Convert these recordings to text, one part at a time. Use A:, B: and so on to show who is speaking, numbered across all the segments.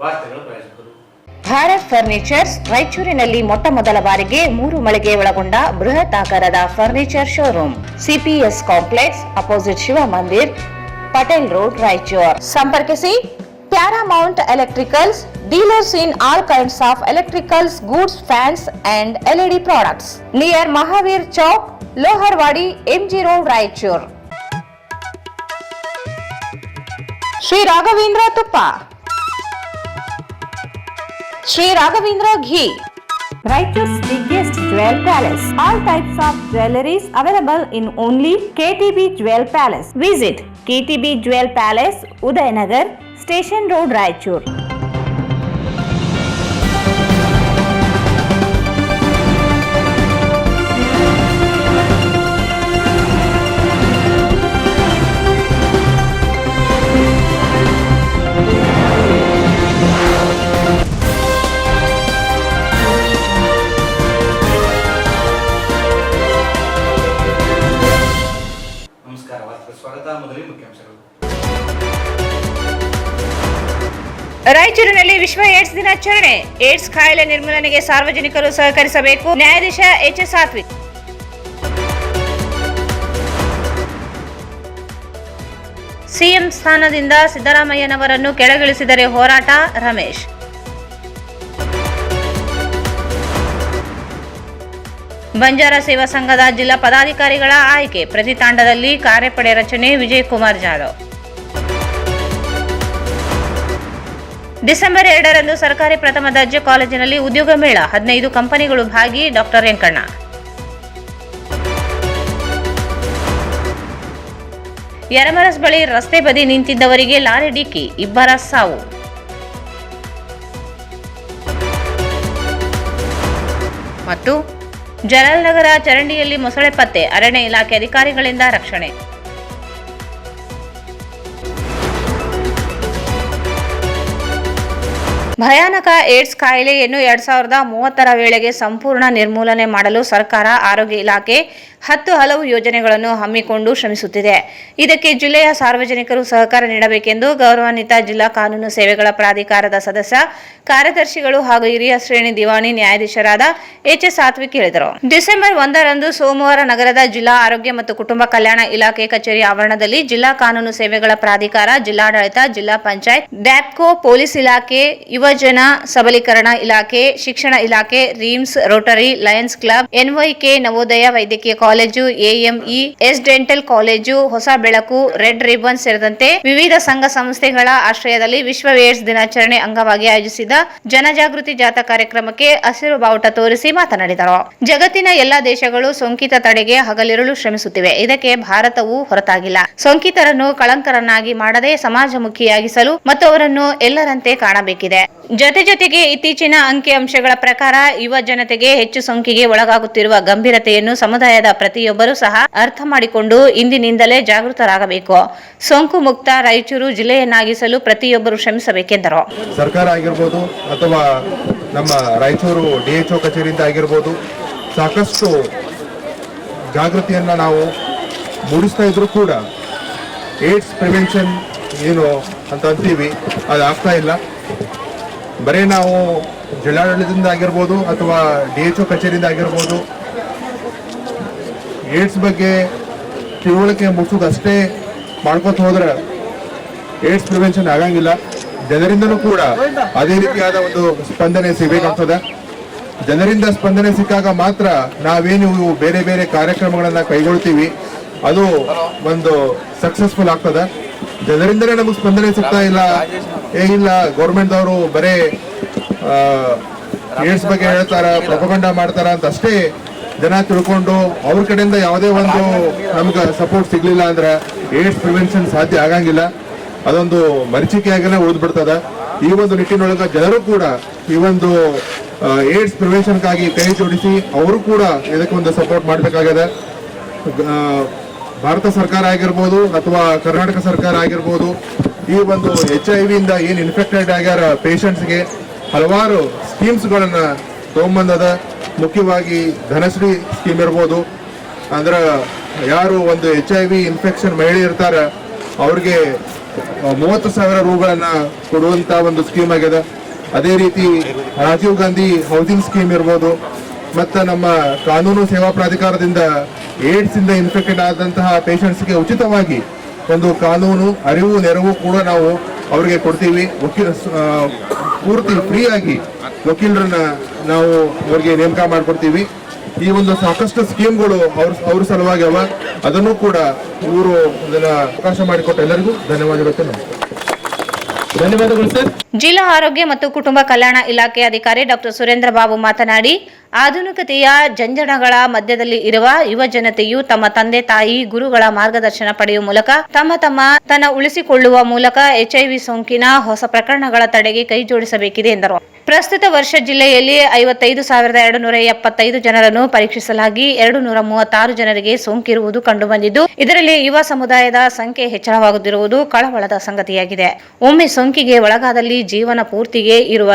A: ವಾರ್ತೆಗಳು ಪ್ರಾಯೋಜಕರು
B: ಭಾರತ್ ಫರ್ನಿಚರ್ಸ್ ರಾಯಚೂರಿನಲ್ಲಿ ಮೊಟ್ಟ ಮೊದಲ ಬಾರಿಗೆ 3 ಮಳಿಗೆ ಒಳಗೊಂಡ ಬೃಹತ್ ಆಕಾರದ furniture showroom CPS complex opposite Shiv Mandir Patel road Raichur. ಸಂಪರ್ಕಿಸಿ Paramount electricals, dealers in all kinds of electricals goods, fans and LED products near Mahavir Chowk, Loharwadi, MG road Raichur. Shri Raghavendra ತುಪ್ಪ, Sri Raghavendra Ghee, Raichur's biggest jewel palace. All types of jewelries available in only KTB Jewel Palace. Visit KTB Jewel Palace, Udayanagar, Station Road, Raichur. ರಾಯಚೂರಿನಲ್ಲಿ ವಿಶ್ವ AIDS ದಿನಾಚರಣೆ. AIDS ಕಾಯಿಲೆ ನಿರ್ಮೂಲನೆಗೆ ಸಾರ್ವಜನಿಕರು ಸಹಕರಿಸಬೇಕು. ನ್ಯಾಯಾಧೀಶ ಎಚ್.ಎಸ್. Satwik. CM ಸ್ಥಾನದಿಂದ ಸಿದ್ದರಾಮಯ್ಯನವರನ್ನು ಕೆಳಗಿಳಿಸಿದರೆ ಹೋರಾಟ, ರಮೇಶ್. ಬಂಜಾರ ಸೇವಾ ಸಂಘದ ಜಿಲ್ಲಾ ಪದಾಧಿಕಾರಿಗಳ ಆಯ್ಕೆ. ಪ್ರತಿ ತಾಂಡದಲ್ಲಿ ಕಾರ್ಯಪಡೆ ರಚನೆ. ವಿಜಯಕುಮಾರ್ ಜಾಧವ್. ಡಿಸೆಂಬರ್ 2ರಂದು ಸರ್ಕಾರಿ ಪ್ರಥಮ ದರ್ಜೆ ಕಾಲೇಜಿನಲ್ಲಿ ಉದ್ಯೋಗ ಮೇಳ. 15 ಕಂಪನಿಗಳು ಭಾಗಿ. ಡಾಕ್ಟರ್ ವೆಂಕಣ್ಣ. ಯರಮರಸ್ ಬಳಿ ರಸ್ತೆ ಬದಿ ನಿಂತಿದ್ದವರಿಗೆ ಲಾರಿ ಡಿಕ್ಕಿ, 2 ಸಾವು. ಮತ್ತು ಜಲಾಲ್ನಗರ ಚರಂಡಿಯಲ್ಲಿ ಮೊಸಳೆ ಪತ್ತೆ. ಅರಣ್ಯ ಇಲಾಖೆ ಅಧಿಕಾರಿಗಳಿಂದ ರಕ್ಷಣೆ. ಭಯಾನಕ ಏಡ್ಸ್ ಕಾಯಿಲೆಯನ್ನು 2030ರ ವೇಳೆಗೆ ಸಂಪೂರ್ಣ ನಿರ್ಮೂಲನೆ ಮಾಡಲು ಸರ್ಕಾರ, ಆರೋಗ್ಯ ಇಲಾಖೆ 10 ಹಲವು ಯೋಜನೆಗಳನ್ನು ಹಮ್ಮಿಕೊಂಡು ಶ್ರಮಿಸುತ್ತಿದೆ. ಇದಕ್ಕೆ ಜಿಲ್ಲೆಯ ಸಾರ್ವಜನಿಕರು ಸಹಕಾರ ನೀಡಬೇಕೆಂದು ಗೌರವಾನ್ವಿತ ಜಿಲ್ಲಾ ಕಾನೂನು ಸೇವೆಗಳ ಪ್ರಾಧಿಕಾರದ ಸದಸ್ಯ ಕಾರ್ಯದರ್ಶಿಗಳು ಹಾಗೂ ಹಿರಿಯ ಶ್ರೇಣಿ ದಿವಾಣಿ ನ್ಯಾಯಾಧೀಶರಾದ ಎಚ್.ಎಸ್. ಸಾತ್ವಿಕ್ ಹೇಳಿದರು. ಡಿಸೆಂಬರ್ 1ರಂದು ಸೋಮವಾರ ನಗರದ ಜಿಲ್ಲಾ ಆರೋಗ್ಯ ಮತ್ತು ಕುಟುಂಬ ಕಲ್ಯಾಣ ಇಲಾಖೆ ಕಚೇರಿ ಆವರಣದಲ್ಲಿ ಜಿಲ್ಲಾ ಕಾನೂನು ಸೇವೆಗಳ ಪ್ರಾಧಿಕಾರ, ಜಿಲ್ಲಾಡಳಿತ, ಜಿಲ್ಲಾ ಪಂಚಾಯತ್, ಡ್ಯಾಪ್ಕೋ, ಪೊಲೀಸ್ ಇಲಾಖೆ, ಯುವಜನ ಸಬಲೀಕರಣ ಇಲಾಖೆ, ಶಿಕ್ಷಣ ಇಲಾಖೆ, RIMS, Rotary, Lions Club, NYK, Navodaya ವೈದ್ಯಕೀಯ college, AME, S dental college, ಹೊಸ ಬೆಳಕು, ರೆಡ್ ರಿಬನ್ ಸೇರಿದಂತೆ ವಿವಿಧ ಸಂಘ ಸಂಸ್ಥೆಗಳ ಆಶ್ರಯದಲ್ಲಿ ವಿಶ್ವ ಏಡ್ಸ್ ದಿನಾಚರಣೆ ಅಂಗವಾಗಿ ಆಯೋಜಿಸಿದ ಜನಜಾಗೃತಿ ಜಾಥಾ ಕಾರ್ಯಕ್ರಮಕ್ಕೆ ಹಸಿರು ಬಾವುಟ ತೋರಿಸಿ ಮಾತನಾಡಿದರು. ಜಗತ್ತಿನ ಎಲ್ಲಾ ದೇಶಗಳು ಸೋಂಕಿತ ತಡೆಗೆ ಹಗಲಿರುಳು ಶ್ರಮಿಸುತ್ತಿವೆ. ಇದಕ್ಕೆ ಭಾರತವೂ ಹೊರತಾಗಿಲ್ಲ. ಸೋಂಕಿತರನ್ನು ಕಳಂಕರನ್ನಾಗಿ ಮಾಡದೆ ಸಮಾಜಮುಖಿಯಾಗಿಸಲು ಮತ್ತು ಅವರನ್ನು ಎಲ್ಲರಂತೆ ಕಾಣಬೇಕಿದೆ. ಜೊತೆಗೆ ಇತ್ತೀಚಿನ ಅಂಕಿ ಅಂಶಗಳ ಪ್ರಕಾರ ಯುವ ಜನತೆಗೆ ಹೆಚ್ಚು ಸೋಂಕಿಗೆ ಒಳಗಾಗುತ್ತಿರುವ ಗಂಭೀರತೆಯನ್ನು ಸಮುದಾಯದ ಪ್ರತಿಯೊಬ್ಬರೂ ಸಹ ಅರ್ಥ ಮಾಡಿಕೊಂಡು ಇಂದಿನಿಂದಲೇ ಜಾಗೃತರಾಗಬೇಕು. ಸೋಂಕು ಮುಕ್ತ ರಾಯಚೂರು ಜಿಲ್ಲೆಯನ್ನಾಗಿಸಲು ಪ್ರತಿಯೊಬ್ಬರು ಶ್ರಮಿಸಬೇಕೆಂದರು.
C: ಸರ್ಕಾರ ಆಗಿರ್ಬೋದು ಅಥವಾ ನಮ್ಮ ರಾಯಚೂರು ಡಿಎಚ್ಒ ಕಚೇರಿಯಿಂದ ಆಗಿರ್ಬೋದು ಸಾಕಷ್ಟು ಜಾಗೃತಿಯನ್ನು ನಾವು ಮೂಡಿಸ್ತಾ ಇದ್ರು ಕೂಡ ಏಡ್ಸ್ ಪ್ರಿವೆನ್ಷನ್ ಏನು ಅಂತ ಅಂತೀವಿ ಅದು ಆಗ್ತಾ ಇಲ್ಲ. ಬರೀ ನಾವು ಜಿಲ್ಲಾಡಳಿತದಿಂದ ಆಗಿರ್ಬೋದು ಅಥವಾ ಡಿಎಚ್ಒ ಕಚೇರಿಯಿಂದ ಆಗಿರ್ಬೋದು ಏಡ್ಸ್ ಬಗ್ಗೆ ತಿಳುವಳಿಕೆ ಮೂಡಿಸೋದಷ್ಟೇ ಮಾಡ್ಕೊತ ಹೋದ್ರೆ ಏಡ್ಸ್ ಪ್ರಿವೆನ್ಷನ್ ಆಗಂಗಿಲ್ಲ. ಜನರಿಂದನೂ ಕೂಡ ಅದೇ ರೀತಿಯಾದ ಒಂದು ಸ್ಪಂದನೆ ಸಿಗಬೇಕಾಗ್ತದೆ. ಜನರಿಂದ ಸ್ಪಂದನೆ ಸಿಕ್ಕಾಗ ಮಾತ್ರ ನಾವೇನು ಬೇರೆ ಬೇರೆ ಕಾರ್ಯಕ್ರಮಗಳನ್ನ ಕೈಗೊಳ್ತೀವಿ ಅದು ಒಂದು ಸಕ್ಸಸ್ಫುಲ್ ಆಗ್ತದೆ. ಜನರಿಂದಲೇ ನಮಗೆ ಸ್ಪಂದನೆ ಸಿಗ್ತಾ ಇಲ್ಲ, ಇಲ್ಲ ಗೌರ್ಮೆಂಟ್ದವರು ಬರೇ ಏಡ್ಸ್ ಬಗ್ಗೆ ಹೇಳ್ತಾರ, ಪ್ರೊಪಗಂಡ ಮಾಡ್ತಾರ ಅಂತ ಅಷ್ಟೇ ಜನ ತಿಳ್ಕೊಂಡು ಅವ್ರ ಕಡೆಯಿಂದ ಯಾವುದೇ ಒಂದು ನಮ್ಗೆ ಸಪೋರ್ಟ್ ಸಿಗ್ಲಿಲ್ಲ ಅಂದ್ರೆ ಏಡ್ಸ್ ಪ್ರಿವೆನ್ಷನ್ ಸಾಧ್ಯ ಆಗಂಗಿಲ್ಲ. ಅದೊಂದು ಮರೀಚಿಕೆಯಾಗನೇ ಉಳಿದ್ಬಿಡ್ತದ. ಈ ಒಂದು ನಿಟ್ಟಿನೊಳಗ ಜನರು ಕೂಡ ಈ ಒಂದು ಏಡ್ಸ್ ಪ್ರಿವೆನ್ಷನ್ಗಾಗಿ ಕೈ ಜೋಡಿಸಿ ಅವರು ಕೂಡ ಇದಕ್ಕೊಂದು ಸಪೋರ್ಟ್ ಮಾಡಬೇಕಾಗಿದೆ. ಭಾರತ ಸರ್ಕಾರ ಆಗಿರ್ಬೋದು ಅಥವಾ ಕರ್ನಾಟಕ ಸರ್ಕಾರ ಆಗಿರ್ಬೋದು ಈ ಒಂದು HIV ಇಂದ ಏನು ಇನ್ಫೆಕ್ಟೆಡ್ ಆಗ್ಯಾರ ಪೇಷಂಟ್ಸ್ಗೆ ಹಲವಾರು ಸ್ಕೀಮ್ಸ್ಗಳನ್ನ ತಗೊಂಬಂದದ. ಮುಖ್ಯವಾಗಿ ಧನಶ್ರೀ ಸ್ಕೀಮ್ ಇರ್ಬೋದು, ಅಂದ್ರೆ ಯಾರು ಒಂದು HIV ಇನ್ಫೆಕ್ಷನ್ ಮಹಿಳೆ ಇರ್ತಾರ ಅವ್ರಿಗೆ 30,000 ರೂಗಳನ್ನ ಕೊಡುವಂತ ಒಂದು ಸ್ಕೀಮ್ ಆಗಿದೆ. ಅದೇ ರೀತಿ ರಾಜೀವ್ ಗಾಂಧಿ ಹೌಸಿಂಗ್ ಸ್ಕೀಮ್ ಇರ್ಬೋದು, ಮತ್ತು ನಮ್ಮ ಕಾನೂನು ಸೇವಾ ಪ್ರಾಧಿಕಾರದಿಂದ ಏಡ್ಸ್ ಇಂದ ಇನ್ಫೆಕ್ಟೆಡ್ ಆದಂತಹ ಪೇಷಂಟ್ಸ್ಗೆ ಉಚಿತವಾಗಿ ಒಂದು ಕಾನೂನು ಅರಿವು ನೆರವು ಕೂಡ ನಾವು ಅವರಿಗೆ ಕೊಡ್ತೀವಿ. ಪೂರ್ತಿ ಫ್ರೀ ಆಗಿ ವಕೀಲರನ್ನ ನಾವು ಅವರಿಗೆ ನೇಮಕ ಮಾಡ್ಕೊಡ್ತೀವಿ. ಈ ಒಂದು ಸಾಕಷ್ಟು ಸ್ಕೀಮ್ಗಳು ಅವ್ರ ಸಲುವಾಗಿ ಅವ, ಅದನ್ನು ಕೂಡ ಇವರು ಅದನ್ನ ಅವಕಾಶ ಮಾಡಿಕೊಟ್ಟ ಎಲ್ಲರಿಗೂ ಧನ್ಯವಾದಗಳು.
A: ಧನ್ಯವಾದಗಳು ಸರ್.
B: ಜಿಲ್ಲಾ ಆರೋಗ್ಯ ಮತ್ತು ಕುಟುಂಬ ಕಲ್ಯಾಣ ಇಲಾಖೆ ಅಧಿಕಾರಿ ಡಾಕ್ಟರ್ ಸುರೇಂದ್ರ ಬಾಬು ಮಾತನಾಡಿ, ಆಧುನಿಕತೆಯ ಜಂಜಡಗಳ ಮಧ್ಯದಲ್ಲಿ ಇರುವ ಯುವ ಜನತೆಯು ತಮ್ಮ ತಂದೆ ತಾಯಿ ಗುರುಗಳ ಮಾರ್ಗದರ್ಶನ ಪಡೆಯುವ ಮೂಲಕ ತನ್ನ ಉಳಿಸಿಕೊಳ್ಳುವ ಮೂಲಕ HIV ಸೋಂಕಿನ ಹೊಸ ಪ್ರಕರಣಗಳ ತಡೆಗೆ ಕೈ ಜೋಡಿಸಬೇಕಿದೆ ಎಂದರು. ಪ್ರಸ್ತುತ ವರ್ಷ ಜಿಲ್ಲೆಯಲ್ಲಿ 55,275 ಜನರನ್ನು ಪರೀಕ್ಷಿಸಲಾಗಿ 236 ಜನರಿಗೆ ಸೋಂಕಿರುವುದು ಕಂಡುಬಂದಿದ್ದು, ಇದರಲ್ಲಿ ಯುವ ಸಮುದಾಯದ ಸಂಖ್ಯೆ ಹೆಚ್ಚಳವಾಗುತ್ತಿರುವುದು ಕಳವಳದ ಸಂಗತಿಯಾಗಿದೆ. ಒಮ್ಮೆ ಸೋಂಕಿಗೆ ಒಳಗಾದಲ್ಲಿ ಜೀವನ ಪೂರ್ತಿಗೆ ಇರುವ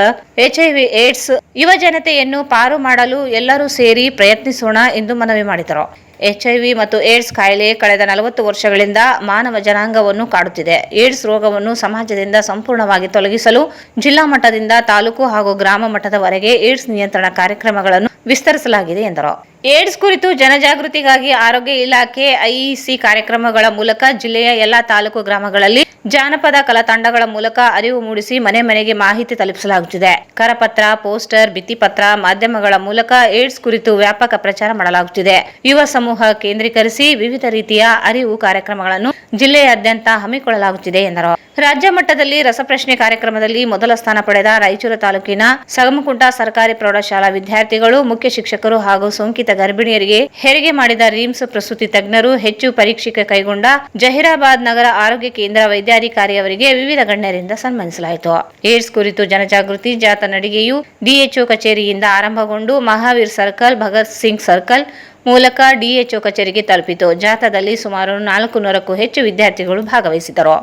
B: HIV ಏಡ್ಸ್ ಯುವ ಜನತೆಯನ್ನು ಪಾರು ಮಾಡಲು ಎಲ್ಲರೂ ಸೇರಿ ಪ್ರಯತ್ನಿಸೋಣ ಎಂದು ಮನವಿ ಮಾಡಿದರು. HIV ಮತ್ತು ಏಡ್ಸ್ ಕಾಯಿಲೆ ಕಳೆದ 40 ವರ್ಷಗಳಿಂದ ಮಾನವ ಜನಾಂಗವನ್ನು ಕಾಡುತ್ತಿದೆ. ಏಡ್ಸ್ ರೋಗವನ್ನು ಸಮಾಜದಿಂದ ಸಂಪೂರ್ಣವಾಗಿ ತೊಲಗಿಸಲು ಜಿಲ್ಲಾ ಮಟ್ಟದಿಂದ ತಾಲೂಕು ಹಾಗೂ ಗ್ರಾಮ ಮಟ್ಟದವರೆಗೆ ಏಡ್ಸ್ ನಿಯಂತ್ರಣ ಕಾರ್ಯಕ್ರಮಗಳನ್ನು ವಿಸ್ತರಿಸಲಾಗಿದೆ ಎಂದರು. ಏಡ್ಸ್ ಕುರಿತು ಜನಜಾಗೃತಿಗಾಗಿ ಆರೋಗ್ಯ ಇಲಾಖೆ IEC ಕಾರ್ಯಕ್ರಮಗಳ ಮೂಲಕ ಜಿಲ್ಲೆಯ ಎಲ್ಲಾ ತಾಲೂಕು ಗ್ರಾಮಗಳಲ್ಲಿ ಜಾನಪದ ಕಲಾ ತಂಡಗಳ ಮೂಲಕ ಅರಿವು ಮೂಡಿಸಿ ಮನೆ ಮನೆಗೆ ಮಾಹಿತಿ ತಲುಪಿಸಲಾಗುತ್ತಿದೆ. ಕರಪತ್ರ, ಪೋಸ್ಟರ್, ಭಿತ್ತಿಪತ್ರ ಮಾಧ್ಯಮಗಳ ಮೂಲಕ ಏಡ್ಸ್ ಕುರಿತು ವ್ಯಾಪಕ ಪ್ರಚಾರ ಮಾಡಲಾಗುತ್ತಿದೆ. ಯುವ ಸಮೂಹ ಕೇಂದ್ರೀಕರಿಸಿ ವಿವಿಧ ರೀತಿಯ ಅರಿವು ಕಾರ್ಯಕ್ರಮಗಳನ್ನು ಜಿಲ್ಲೆಯಾದ್ಯಂತ ಹಮ್ಮಿಕೊಳ್ಳಲಾಗುತ್ತಿದೆ ಎಂದರು. ರಾಜ್ಯ ಮಟ್ಟದಲ್ಲಿ ರಸಪ್ರಶ್ನೆ ಕಾರ್ಯಕ್ರಮದಲ್ಲಿ ಮೊದಲ ಸ್ಥಾನ ಪಡೆದ ರಾಯಚೂರು ತಾಲೂಕಿನ ಸಗಮಕುಂಟ ಸರ್ಕಾರಿ ಪ್ರೌಢಶಾಲಾ ವಿದ್ಯಾರ್ಥಿಗಳು, ಮುಖ್ಯ ಶಿಕ್ಷಕರು ಹಾಗೂ ಸೋಂಕಿತ ಗರ್ಭಿಣಿಯರಿಗೆ ಹೆರಿಗೆ ಮಾಡಿದ ರಿಮ್ಸ್ ಪ್ರಸೂತಿ ತಜ್ಞರು, ಹೆಚ್ಚು ಪರೀಕ್ಷೆ ಕೈಗೊಂಡ ಜಹೀರಾಬಾದ್ ನಗರ ಆರೋಗ್ಯ ಕೇಂದ್ರ ವೈದ್ಯಾಧಿಕಾರಿಯವರಿಗೆ ವಿವಿಧ ಗಣ್ಯರಿಂದ ಸನ್ಮಾನಿಸಲಾಯಿತು. ಏಡ್ಸ್ ಕುರಿತು ಜನಜಾಗೃತಿ ಜಾಥಾ ನಡಿಗೆಯು DHO ಕಚೇರಿಯಿಂದ ಆರಂಭಗೊಂಡು ಮಹಾವೀರ್ ಸರ್ಕಲ್, ಭಗತ್ ಸಿಂಗ್ ಸರ್ಕಲ್ ಮೂಲಕ DHO ಕಚೇರಿಗೆ ತಲುಪಿತು. ಜಾಥಾದಲ್ಲಿ ಸುಮಾರು 400ಕ್ಕೂ ಹೆಚ್ಚು ವಿದ್ಯಾರ್ಥಿಗಳು ಭಾಗವಹಿಸಿದರು.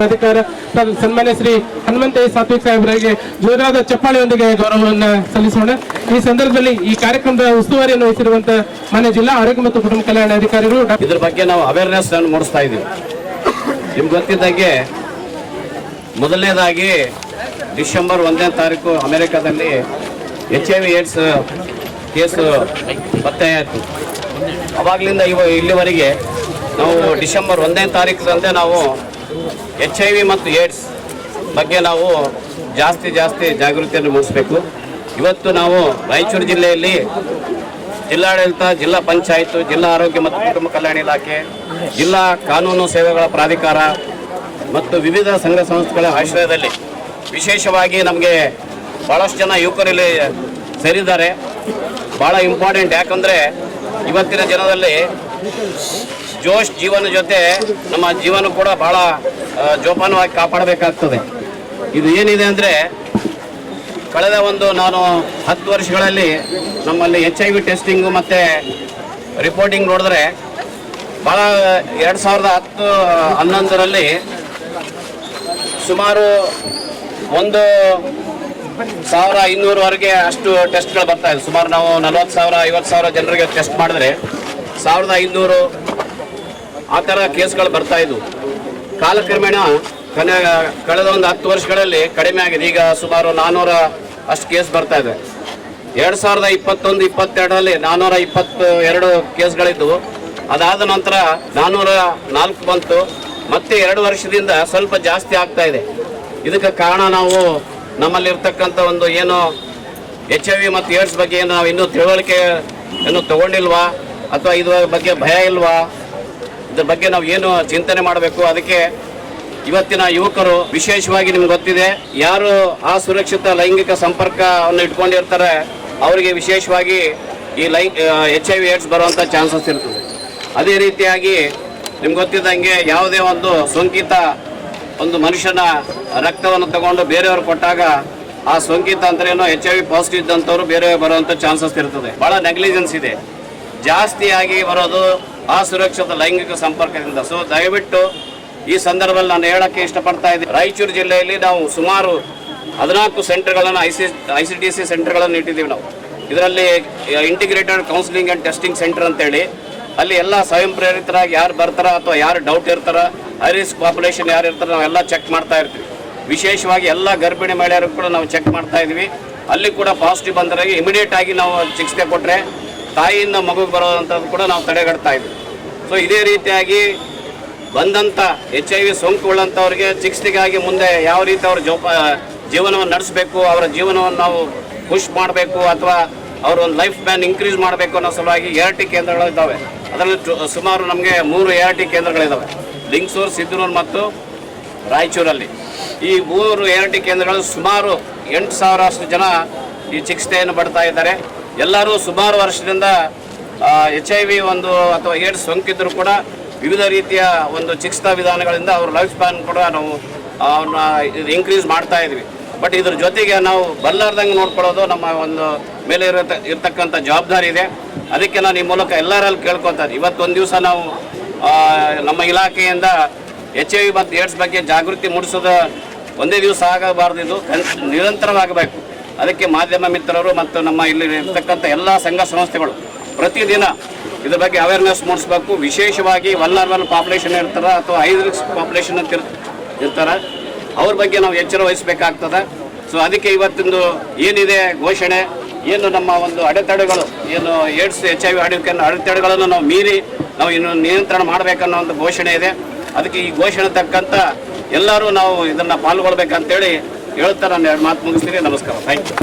A: ಸನ್ಮಾನ್ಯ ಶ್ರೀ ಹನುಮಂತಯ್ಯ ಸಾತ್ವಿಕ್ ಸಾಹೇಬರಿಗೆ ಜೋರಾದ ಚಪ್ಪಾಳೆಯೊಂದಿಗೆ ಗೌರವವನ್ನು ಸಲ್ಲಿಸೋಣ. ಈ ಸಂದರ್ಭದಲ್ಲಿ ಈ ಕಾರ್ಯಕ್ರಮದ ಉಸ್ತುವಾರಿಯನ್ನು ವಹಿಸಿರುವಂತಹ ಮಾನ್ಯ ಜಿಲ್ಲಾ ಆರೋಗ್ಯ ಮತ್ತು ಕುಟುಂಬ ಕಲ್ಯಾಣ ಅಧಿಕಾರಿಗಳು
D: ಇದ್ರ ಬಗ್ಗೆ ನಾವು ಅವೇರ್ನೆಸ್ ಅನ್ನು ಮೂಡಿಸ್ತಾ ಇದ್ದೀವಿ. ನಿಮ್ಗೆ ಗೊತ್ತಿದ್ದಾಗೆ ಮೊದಲನೇದಾಗಿ ಡಿಸೆಂಬರ್ 1ನೇ ತಾರೀಕು ಅಮೆರಿಕಾದಲ್ಲಿ HIV ಏಡ್ಸ್ ಕೇಸು ಪತ್ತೆಯಾಯಿತು. ಅವಾಗಲಿಂದ ಇಲ್ಲಿವರೆಗೆ ನಾವು ಡಿಸೆಂಬರ್ 1ನೇ ತಾರೀಕಿನಂತೆ ನಾವು HIV ಮತ್ತು ಏಡ್ಸ್ ಬಗ್ಗೆ ನಾವು ಜಾಸ್ತಿ ಜಾಗೃತಿಯನ್ನು ಮೂಡಿಸಬೇಕು. ಇವತ್ತು ನಾವು ರಾಯಚೂರು ಜಿಲ್ಲೆಯಲ್ಲಿ ಜಿಲ್ಲಾಡಳಿತ, ಜಿಲ್ಲಾ ಪಂಚಾಯತ್, ಜಿಲ್ಲಾ ಆರೋಗ್ಯ ಮತ್ತು ಕುಟುಂಬ ಕಲ್ಯಾಣ ಇಲಾಖೆ, ಜಿಲ್ಲಾ ಕಾನೂನು ಸೇವೆಗಳ ಪ್ರಾಧಿಕಾರ ಮತ್ತು ವಿವಿಧ ಸಂಘ ಸಂಸ್ಥೆಗಳ ಆಶ್ರಯದಲ್ಲಿ ವಿಶೇಷವಾಗಿ ನಮಗೆ ಭಾಳಷ್ಟು ಜನ ಯುವಕರಲ್ಲಿ ಸೇರಿದ್ದಾರೆ. ಭಾಳ ಇಂಪಾರ್ಟೆಂಟ್, ಯಾಕಂದರೆ ಇವತ್ತಿನ ಜನದಲ್ಲಿ ಜೋಶ್ ಜೀವನ ಜೊತೆ ನಮ್ಮ ಜೀವನ ಕೂಡ ಭಾಳ ಜೋಪಾನವಾಗಿ ಕಾಪಾಡಬೇಕಾಗ್ತದೆ. ಇದು ಏನಿದೆ ಅಂದರೆ ಕಳೆದ ನಾನು 10 ವರ್ಷಗಳಲ್ಲಿ ನಮ್ಮಲ್ಲಿ HIV ಟೆಸ್ಟಿಂಗು ಮತ್ತು ರಿಪೋರ್ಟಿಂಗ್ ನೋಡಿದ್ರೆ ಭಾಳ 2010-11ರಲ್ಲಿ ಸುಮಾರು 1,500ವರೆಗೆ ಅಷ್ಟು ಟೆಸ್ಟ್ಗಳು ಬರ್ತಾ ಇದೆ. ಸುಮಾರು ನಾವು 40,000-50,000 ಜನರಿಗೆ ಟೆಸ್ಟ್ ಮಾಡಿದ್ರೆ 1,500 ಆ ಥರ ಕೇಸ್ಗಳು ಬರ್ತಾ ಇದ್ವು. ಕಾಲಕ್ರಮೇಣ ಕಳೆದ 10 ವರ್ಷಗಳಲ್ಲಿ ಕಡಿಮೆ ಆಗಿದೆ. ಈಗ ಸುಮಾರು 400 ಅಷ್ಟು ಕೇಸ್ ಬರ್ತಾ ಇದೆ. 2021-22ರಲ್ಲಿ 422 ಕೇಸ್ಗಳಿದ್ದವು. ಅದಾದ ನಂತರ 404 ಬಂತು. ಮತ್ತೆ 2 ವರ್ಷದಿಂದ ಸ್ವಲ್ಪ ಜಾಸ್ತಿ ಆಗ್ತಾ ಇದೆ. ಇದಕ್ಕೆ ಕಾರಣ ನಾವು ನಮ್ಮಲ್ಲಿರ್ತಕ್ಕಂಥ ಏನು HIV ಮತ್ತು ಏಡ್ಸ್ ಬಗ್ಗೆ ನಾವು ಇನ್ನೂ ತಿಳುವಳಿಕೆ ತಗೊಂಡಿಲ್ವಾ, ಅಥವಾ ಇದ್ರ ಬಗ್ಗೆ ಭಯ ಇಲ್ವಾ, ಇದ್ರ ಬಗ್ಗೆ ನಾವು ಏನು ಚಿಂತನೆ ಮಾಡಬೇಕು. ಅದಕ್ಕೆ ಇವತ್ತಿನ ಯುವಕರು ವಿಶೇಷವಾಗಿ ನಿಮ್ಗೆ ಗೊತ್ತಿದೆ, ಯಾರು ಅಸುರಕ್ಷಿತ ಲೈಂಗಿಕ ಸಂಪರ್ಕವನ್ನು ಇಟ್ಕೊಂಡಿರ್ತಾರೆ ಅವರಿಗೆ ವಿಶೇಷವಾಗಿ ಈ HIV ಏಡ್ಸ್ ಬರುವಂಥ ಚಾನ್ಸಸ್ ಇರ್ತದೆ. ಅದೇ ರೀತಿಯಾಗಿ ನಿಮ್ಗೆ ಗೊತ್ತಿದ್ದಂಗೆ ಯಾವುದೇ ಒಂದು ಸೋಂಕಿತ ಮನುಷ್ಯನ ರಕ್ತವನ್ನು ತಗೊಂಡು ಬೇರೆಯವರು ಕೊಟ್ಟಾಗ ಆ ಸೋಂಕಿತ ಅಂದ್ರೇನೋ HIV ಪಾಸಿಟಿವ್ ಇದ್ದಂಥವ್ರು ಬೇರೆ ಬರುವಂಥ ಚಾನ್ಸಸ್ ಇರ್ತದೆ. ಭಾಳ ನೆಗ್ಲಿಜೆನ್ಸ್ ಇದೆ, ಜಾಸ್ತಿಯಾಗಿ ಬರೋದು ಅಸುರಕ್ಷಿತ ಲೈಂಗಿಕ ಸಂಪರ್ಕದಿಂದ. ಸೊ ದಯವಿಟ್ಟು ಈ ಸಂದರ್ಭದಲ್ಲಿ ನಾನು ಹೇಳಕ್ಕೆ ಇಷ್ಟಪಡ್ತಾ ಇದ್ದೀನಿ, ರಾಯಚೂರು ಜಿಲ್ಲೆಯಲ್ಲಿ ನಾವು ಸುಮಾರು 14 ಸೆಂಟರ್ಗಳನ್ನು ICTC ಸೆಂಟರ್ಗಳನ್ನು ಇಟ್ಟಿದ್ದೀವಿ. ನಾವು ಇದರಲ್ಲಿ integrated counselling and testing centre ಅಂತೇಳಿ, ಅಲ್ಲಿ ಎಲ್ಲ ಸ್ವಯಂ ಪ್ರೇರಿತರಾಗಿ ಯಾರು ಬರ್ತಾರ ಅಥವಾ ಯಾರು ಡೌಟ್ ಇರ್ತಾರ ಹೈ ರಿಸ್ಕ್ ಪಾಪ್ಯುಲೇಷನ್ ಯಾರು ಇರ್ತಾರೆ ನಾವೆಲ್ಲ ಚೆಕ್ ಮಾಡ್ತಾ ಇರ್ತೀವಿ. ವಿಶೇಷವಾಗಿ ಎಲ್ಲ ಗರ್ಭಿಣಿ ಮಹಿಳೆಯರು ಕೂಡ ನಾವು ಚೆಕ್ ಮಾಡ್ತಾ ಇದ್ವಿ. ಅಲ್ಲಿ ಕೂಡ ಪಾಸಿಟಿವ್ ಬಂದರೆ ಇಮಿಡಿಯೇಟ್ ಆಗಿ ನಾವು ಚಿಕಿತ್ಸೆ ಕೊಟ್ಟರೆ ತಾಯಿಯಿಂದ ಮಗುಗೆ ಬರೋದಂಥದ್ದು ಕೂಡ ನಾವು ತಡೆಗಟ್ತಾ ಇದ್ವಿ. ಸೊ ಇದೇ ರೀತಿಯಾಗಿ ಬಂದಂಥ HIV ಸೋಂಕು ಉಳ್ಳಂಥವ್ರಿಗೆ ಚಿಕಿತ್ಸೆಗಾಗಿ ಮುಂದೆ ಯಾವ ರೀತಿ ಅವ್ರ ಜೀವನವನ್ನು ನಡೆಸಬೇಕು, ಅವರ ಜೀವನವನ್ನು ನಾವು ಪುಷ್ ಮಾಡಬೇಕು ಅಥವಾ ಅವ್ರ ಒಂದು ಲೈಫ್ ಪ್ಲಾನ್ ಇನ್ಕ್ರೀಸ್ ಮಾಡಬೇಕು ಅನ್ನೋ ಸಲುವಾಗಿ ART ಕೇಂದ್ರಗಳು ಇದ್ದಾವೆ. ಅದರಲ್ಲಿ ಸುಮಾರು ನಮಗೆ 3 ART ಕೇಂದ್ರಗಳಿದ್ದಾವೆ, ಲಿಂಗಸೂರು, ಸಿದ್ದನೂರು ಮತ್ತು ರಾಯಚೂರಲ್ಲಿ. ಈ 3 ART ಕೇಂದ್ರಗಳು ಸುಮಾರು 8,000 ಜನ ಈ ಚಿಕಿತ್ಸೆಯನ್ನು ಪಡ್ತಾ ಇದ್ದಾರೆ. ಎಲ್ಲರೂ ಸುಮಾರು ವರ್ಷದಿಂದ HIV ಒಂದು ಅಥವಾ ಏಡ್ಸ್ ಸೋಂಕಿದ್ರು ಕೂಡ ವಿವಿಧ ರೀತಿಯ ಒಂದು ಚಿಕಿತ್ಸಾ ವಿಧಾನಗಳಿಂದ ಅವ್ರ ಲೈಫ್ ಸ್ಪ್ಯಾನ್ ಕೂಡ ನಾವು ಅವನ್ನ ಇನ್ಕ್ರೀಸ್ ಮಾಡ್ತಾ ಇದ್ವಿ. ಬಟ್ ಇದ್ರ ಜೊತೆಗೆ ನಾವು ಬಲ್ಲಾರ್ದಂಗೆ ನೋಡ್ಕೊಳ್ಳೋದು ನಮ್ಮ ಒಂದು ಮೇಲೆ ಇರತಕ್ಕಂಥ ಜವಾಬ್ದಾರಿ ಇದೆ. ಅದಕ್ಕೆ ನಾನು ಈ ಮೂಲಕ ಎಲ್ಲರಲ್ಲಿ ಕೇಳ್ಕೊತಾರೆ, ಇವತ್ತೊಂದು ದಿವಸ ನಾವು ನಮ್ಮ ಇಲಾಖೆಯಿಂದ HIV ಮತ್ತು ಏಡ್ಸ್ ಬಗ್ಗೆ ಜಾಗೃತಿ ಮೂಡಿಸೋದು ಒಂದೇ ದಿವಸ ಆಗಬಾರ್ದು, ಇದು ನಿರಂತರವಾಗಬೇಕು. ಅದಕ್ಕೆ ಮಾಧ್ಯಮ ಮಿತ್ರರು ಮತ್ತು ನಮ್ಮ ಇಲ್ಲಿ ಇರ್ತಕ್ಕಂಥ ಎಲ್ಲ ಸಂಘ ಸಂಸ್ಥೆಗಳು ಪ್ರತಿದಿನ ಇದ್ರ ಬಗ್ಗೆ ಅವೇರ್ನೆಸ್ ಮೂಡಿಸ್ಬೇಕು. ವಿಶೇಷವಾಗಿ ವಲ್ನರಬಲ್ ಪಾಪ್ಯುಲೇಷನ್ ಇರ್ತಾರ ಅಥವಾ ಹೈ ರಿಸ್ಕ್ ಪಾಪ್ಯುಲೇಷನ್ ಅಂತ ಇರ್ತಾರೆ, ಅವ್ರ ಬಗ್ಗೆ ನಾವು ಎಚ್ಚರ ವಹಿಸಬೇಕಾಗ್ತದೆ. ಸೊ ಅದಕ್ಕೆ ಇವತ್ತಿಂದು ಏನಿದೆ ಘೋಷಣೆ, ಏನು ನಮ್ಮ ಒಂದು ಅಡೆತಡೆಗಳು, ಏನು ಏಡ್ಸ್ HIV ಅಡೆತಡೆಗಳನ್ನು ನಾವು ಮೀರಿ ನಾವು ಇನ್ನು ನಿಯಂತ್ರಣ ಮಾಡಬೇಕನ್ನೋ ಒಂದು ಘೋಷಣೆ ಇದೆ. ಅದಕ್ಕೆ ಈ ಘೋಷಣೆ ತಕ್ಕಂಥ ಎಲ್ಲರೂ ನಾವು ಇದನ್ನು ಪಾಲ್ಗೊಳ್ಬೇಕಂತೇಳಿ ಹೇಳ್ತಾ ನಾನು 2 ಮಾತು ಮುಗಿಸ್ತೀನಿ. ನಮಸ್ಕಾರ, ಥ್ಯಾಂಕ್ ಯು.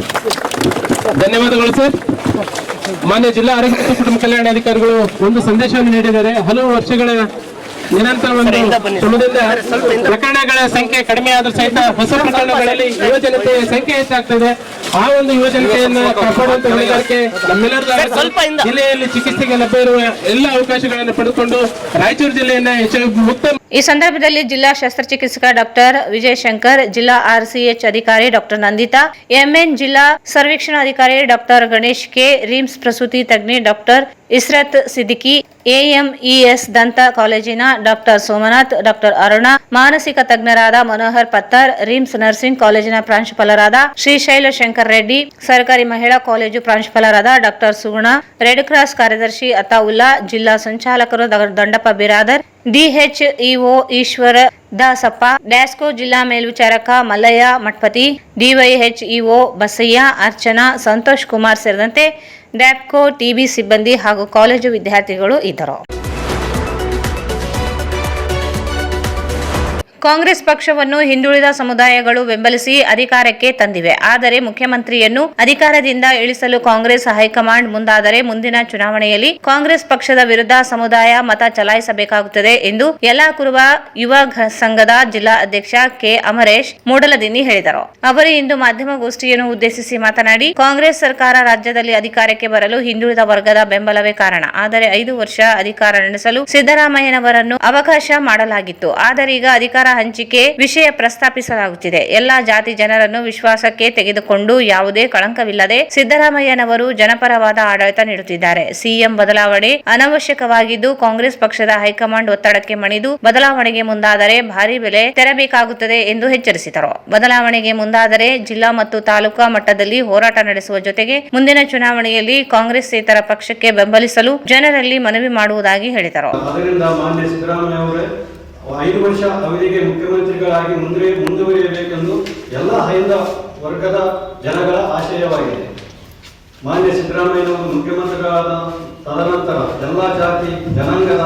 A: ಧನ್ಯವಾದಗಳು ಸರ್. ಮಾನ್ಯ ಜಿಲ್ಲಾ ಆರೋಗ್ಯ ಮತ್ತು ಕುಟುಂಬ ಕಲ್ಯಾಣಾಧಿಕಾರಿಗಳು ಒಂದು ಸಂದೇಶವನ್ನು ನೀಡಿದ್ದಾರೆ. ಹಲವು ವರ್ಷಗಳ ನಿರಂತರ ಒಂದು ಶ್ರಮದಿಂದ ಪ್ರಕರಣಗಳ ಸಂಖ್ಯೆ ಕಡಿಮೆ ಆದ್ರೂ ಸಹಿತ ಹೊಸ ಪ್ರಕರಣಗಳಲ್ಲಿ ಯುವಜನತೆಯ ಸಂಖ್ಯೆ ಹೆಚ್ಚಾಗ್ತದೆ. ಆ ಒಂದು ಯುವಜನತೆಯನ್ನು ಕಾಪಾಡುವಂತ ಹೊಣೆಗಾರಿಕೆ ನಮ್ಮೆಲ್ಲರ ಜಿಲ್ಲೆಯಲ್ಲಿ ಚಿಕಿತ್ಸೆಗೆ ಲಭ್ಯ ಇರುವ ಎಲ್ಲ ಅವಕಾಶಗಳನ್ನು ಪಡೆದುಕೊಂಡು ರಾಯಚೂರು ಜಿಲ್ಲೆಯನ್ನ HIV ಮುಕ್ತ.
B: ಈ ಸಂದರ್ಭದಲ್ಲಿ ಜಿಲ್ಲಾ ಶಸ್ತ್ರಚಿಕಿತ್ಸಕ ಡಾಕ್ಟರ್ ವಿಜಯಶಂಕರ್, ಜಿಲ್ಲಾ RCH ಅಧಿಕಾರಿ ಡಾಕ್ಟರ್ ನಂದಿತಾ, MN ಜಿಲ್ಲಾ ಸರ್ವೇಕ್ಷಣಾಧಿಕಾರಿ ಡಾಕ್ಟರ್ ಗಣೇಶ್ ಕೆ, ರಿಮ್ಸ್ ಪ್ರಸೂತಿ ತಜ್ಞೆ ಡಾಕ್ಟರ್ ಇಸ್ರತ್ ಸಿದ್ದಿಕಿ, AMES ದಂತ ಕಾಲೇಜಿನ ಡಾಕ್ಟರ್ ಸೋಮನಾಥ್, ಡಾಕ್ಟರ್ ಅರುಣಾ, ಮಾನಸಿಕ ತಜ್ಞರಾದ ಮನೋಹರ್ ಪತ್ತಾರ್, ರಿಮ್ಸ್ ನರ್ಸಿಂಗ್ ಕಾಲೇಜಿನ ಪ್ರಾಂಶುಪಾಲರಾದ ಶ್ರೀಶೈಲ ಶಂಕರ್ ರೆಡ್ಡಿ, ಸರ್ಕಾರಿ ಮಹಿಳಾ ಕಾಲೇಜು ಪ್ರಾಂಶುಪಾಲರಾದ ಡಾಕ್ಟರ್ ಸುಗುಣ, ರೆಡ್ ಕ್ರಾಸ್ ಕಾರ್ಯದರ್ಶಿ ಅತಾವುಲ್ಲಾ, ಜಿಲ್ಲಾ ಸಂಚಾಲಕರು ದಂಡಪ್ಪ ಬಿರಾದರ್, DHEO ಈಶ್ವರ ದಾಸಪ್ಪ, ಡ್ಯಾಸ್ಕೋ ಜಿಲ್ಲಾ ಮೇಲ್ವಿಚಾರಕ ಮಲ್ಲಯ್ಯ ಮಠಪತಿ, DYHEO ಬಸಯ್ಯ, ಅರ್ಚನಾ, ಸಂತೋಷ್ ಕುಮಾರ್ ಸೇರಿದಂತೆ ಡ್ಯಾಪ್ಕೋ TB ಸಿಬ್ಬಂದಿ ಹಾಗೂ ಕಾಲೇಜು ವಿದ್ಯಾರ್ಥಿಗಳು ಇದ್ದರು. ಕಾಂಗ್ರೆಸ್ ಪಕ್ಷವನ್ನು ಹಿಂದುಳಿದ ಸಮುದಾಯಗಳು ಬೆಂಬಲಿಸಿ ಅಧಿಕಾರಕ್ಕೆ ತಂದಿವೆ. ಆದರೆ ಮುಖ್ಯಮಂತ್ರಿಯನ್ನು ಅಧಿಕಾರದಿಂದ ಇಳಿಸಲು ಕಾಂಗ್ರೆಸ್ ಹೈಕಮಾಂಡ್ ಮುಂದಾದರೆ ಮುಂದಿನ ಚುನಾವಣೆಯಲ್ಲಿ ಕಾಂಗ್ರೆಸ್ ಪಕ್ಷದ ವಿರುದ್ಧ ಸಮುದಾಯ ಮತ ಚಲಾಯಿಸಬೇಕಾಗುತ್ತದೆ ಎಂದು ಯಲ್ಲಾಕುರುವ ಯುವ ಸಂಘದ ಜಿಲ್ಲಾ ಅಧ್ಯಕ್ಷ ಕೆ ಅಮರೇಶ್ ಮೂಡಲದಿನ್ನಿ ಹೇಳಿದರು. ಅವರು ಇಂದು ಮಾಧ್ಯಮಗೋಷ್ಠಿಯನ್ನು ಉದ್ದೇಶಿಸಿ ಮಾತನಾಡಿ, ಕಾಂಗ್ರೆಸ್ ಸರ್ಕಾರ ರಾಜ್ಯದಲ್ಲಿ ಅಧಿಕಾರಕ್ಕೆ ಬರಲು ಹಿಂದುಳಿದ ವರ್ಗದ ಬೆಂಬಲವೇ ಕಾರಣ. ಆದರೆ 5 ವರ್ಷ ಅಧಿಕಾರ ನಡೆಸಲು ಸಿದ್ದರಾಮಯ್ಯನವರನ್ನು ಅವಕಾಶ ಮಾಡಲಾಗಿತ್ತು. ಆದರೆ ಈಗ ಅಧಿಕಾರ ಹಂಚಿಕೆ ವಿಷಯ ಪ್ರಸ್ತಾಪಿಸಲಾಗುತ್ತಿದೆ. ಎಲ್ಲಾ ಜಾತಿ ಜನರನ್ನು ವಿಶ್ವಾಸಕ್ಕೆ ತೆಗೆದುಕೊಂಡು ಯಾವುದೇ ಕಳಂಕವಿಲ್ಲದೆ ಸಿದ್ದರಾಮಯ್ಯನವರು ಜನಪರವಾದ ಆಡಳಿತ ನೀಡುತ್ತಿದ್ದಾರೆ. ಸಿಎಂ ಬದಲಾವಣೆ ಅನವಶ್ಯಕವಾಗಿದ್ದು ಕಾಂಗ್ರೆಸ್ ಪಕ್ಷದ ಹೈಕಮಾಂಡ್ ಒತ್ತಡಕ್ಕೆ ಮಣಿದು ಬದಲಾವಣೆಗೆ ಮುಂದಾದರೆ ಭಾರಿ ಬೆಲೆ ತೆರಬೇಕಾಗುತ್ತದೆ ಎಂದು ಎಚ್ಚರಿಸಿದರು. ಬದಲಾವಣೆಗೆ ಮುಂದಾದರೆ ಜಿಲ್ಲಾ ಮತ್ತು ತಾಲೂಕಾ ಮಟ್ಟದಲ್ಲಿ ಹೋರಾಟ ನಡೆಸುವ ಜೊತೆಗೆ ಮುಂದಿನ ಚುನಾವಣೆಯಲ್ಲಿ ಕಾಂಗ್ರೆಸ್ಸೇತರ ಪಕ್ಷಕ್ಕೆ ಬೆಂಬಲಿಸಲು ಜನರಲ್ಲಿ ಮನವಿ ಮಾಡುವುದಾಗಿ ಹೇಳಿದರು.
E: 5 ವರ್ಷ ಅವಧಿಗೆ ಮುಖ್ಯಮಂತ್ರಿಗಳಾಗಿ ಮುಂದುವರಿಯಬೇಕೆಂದು ಎಲ್ಲ ಹೈಂದವ ವರ್ಗದ ಜನಗಳ ಆಶಯವಾಗಿದೆ. ಮಾನ್ಯ ಸಿದ್ದರಾಮಯ್ಯನವರು ಮುಖ್ಯಮಂತ್ರಿಗಳಾದ ತದನಂತರ ಎಲ್ಲ ಜಾತಿ ಜನಾಂಗದ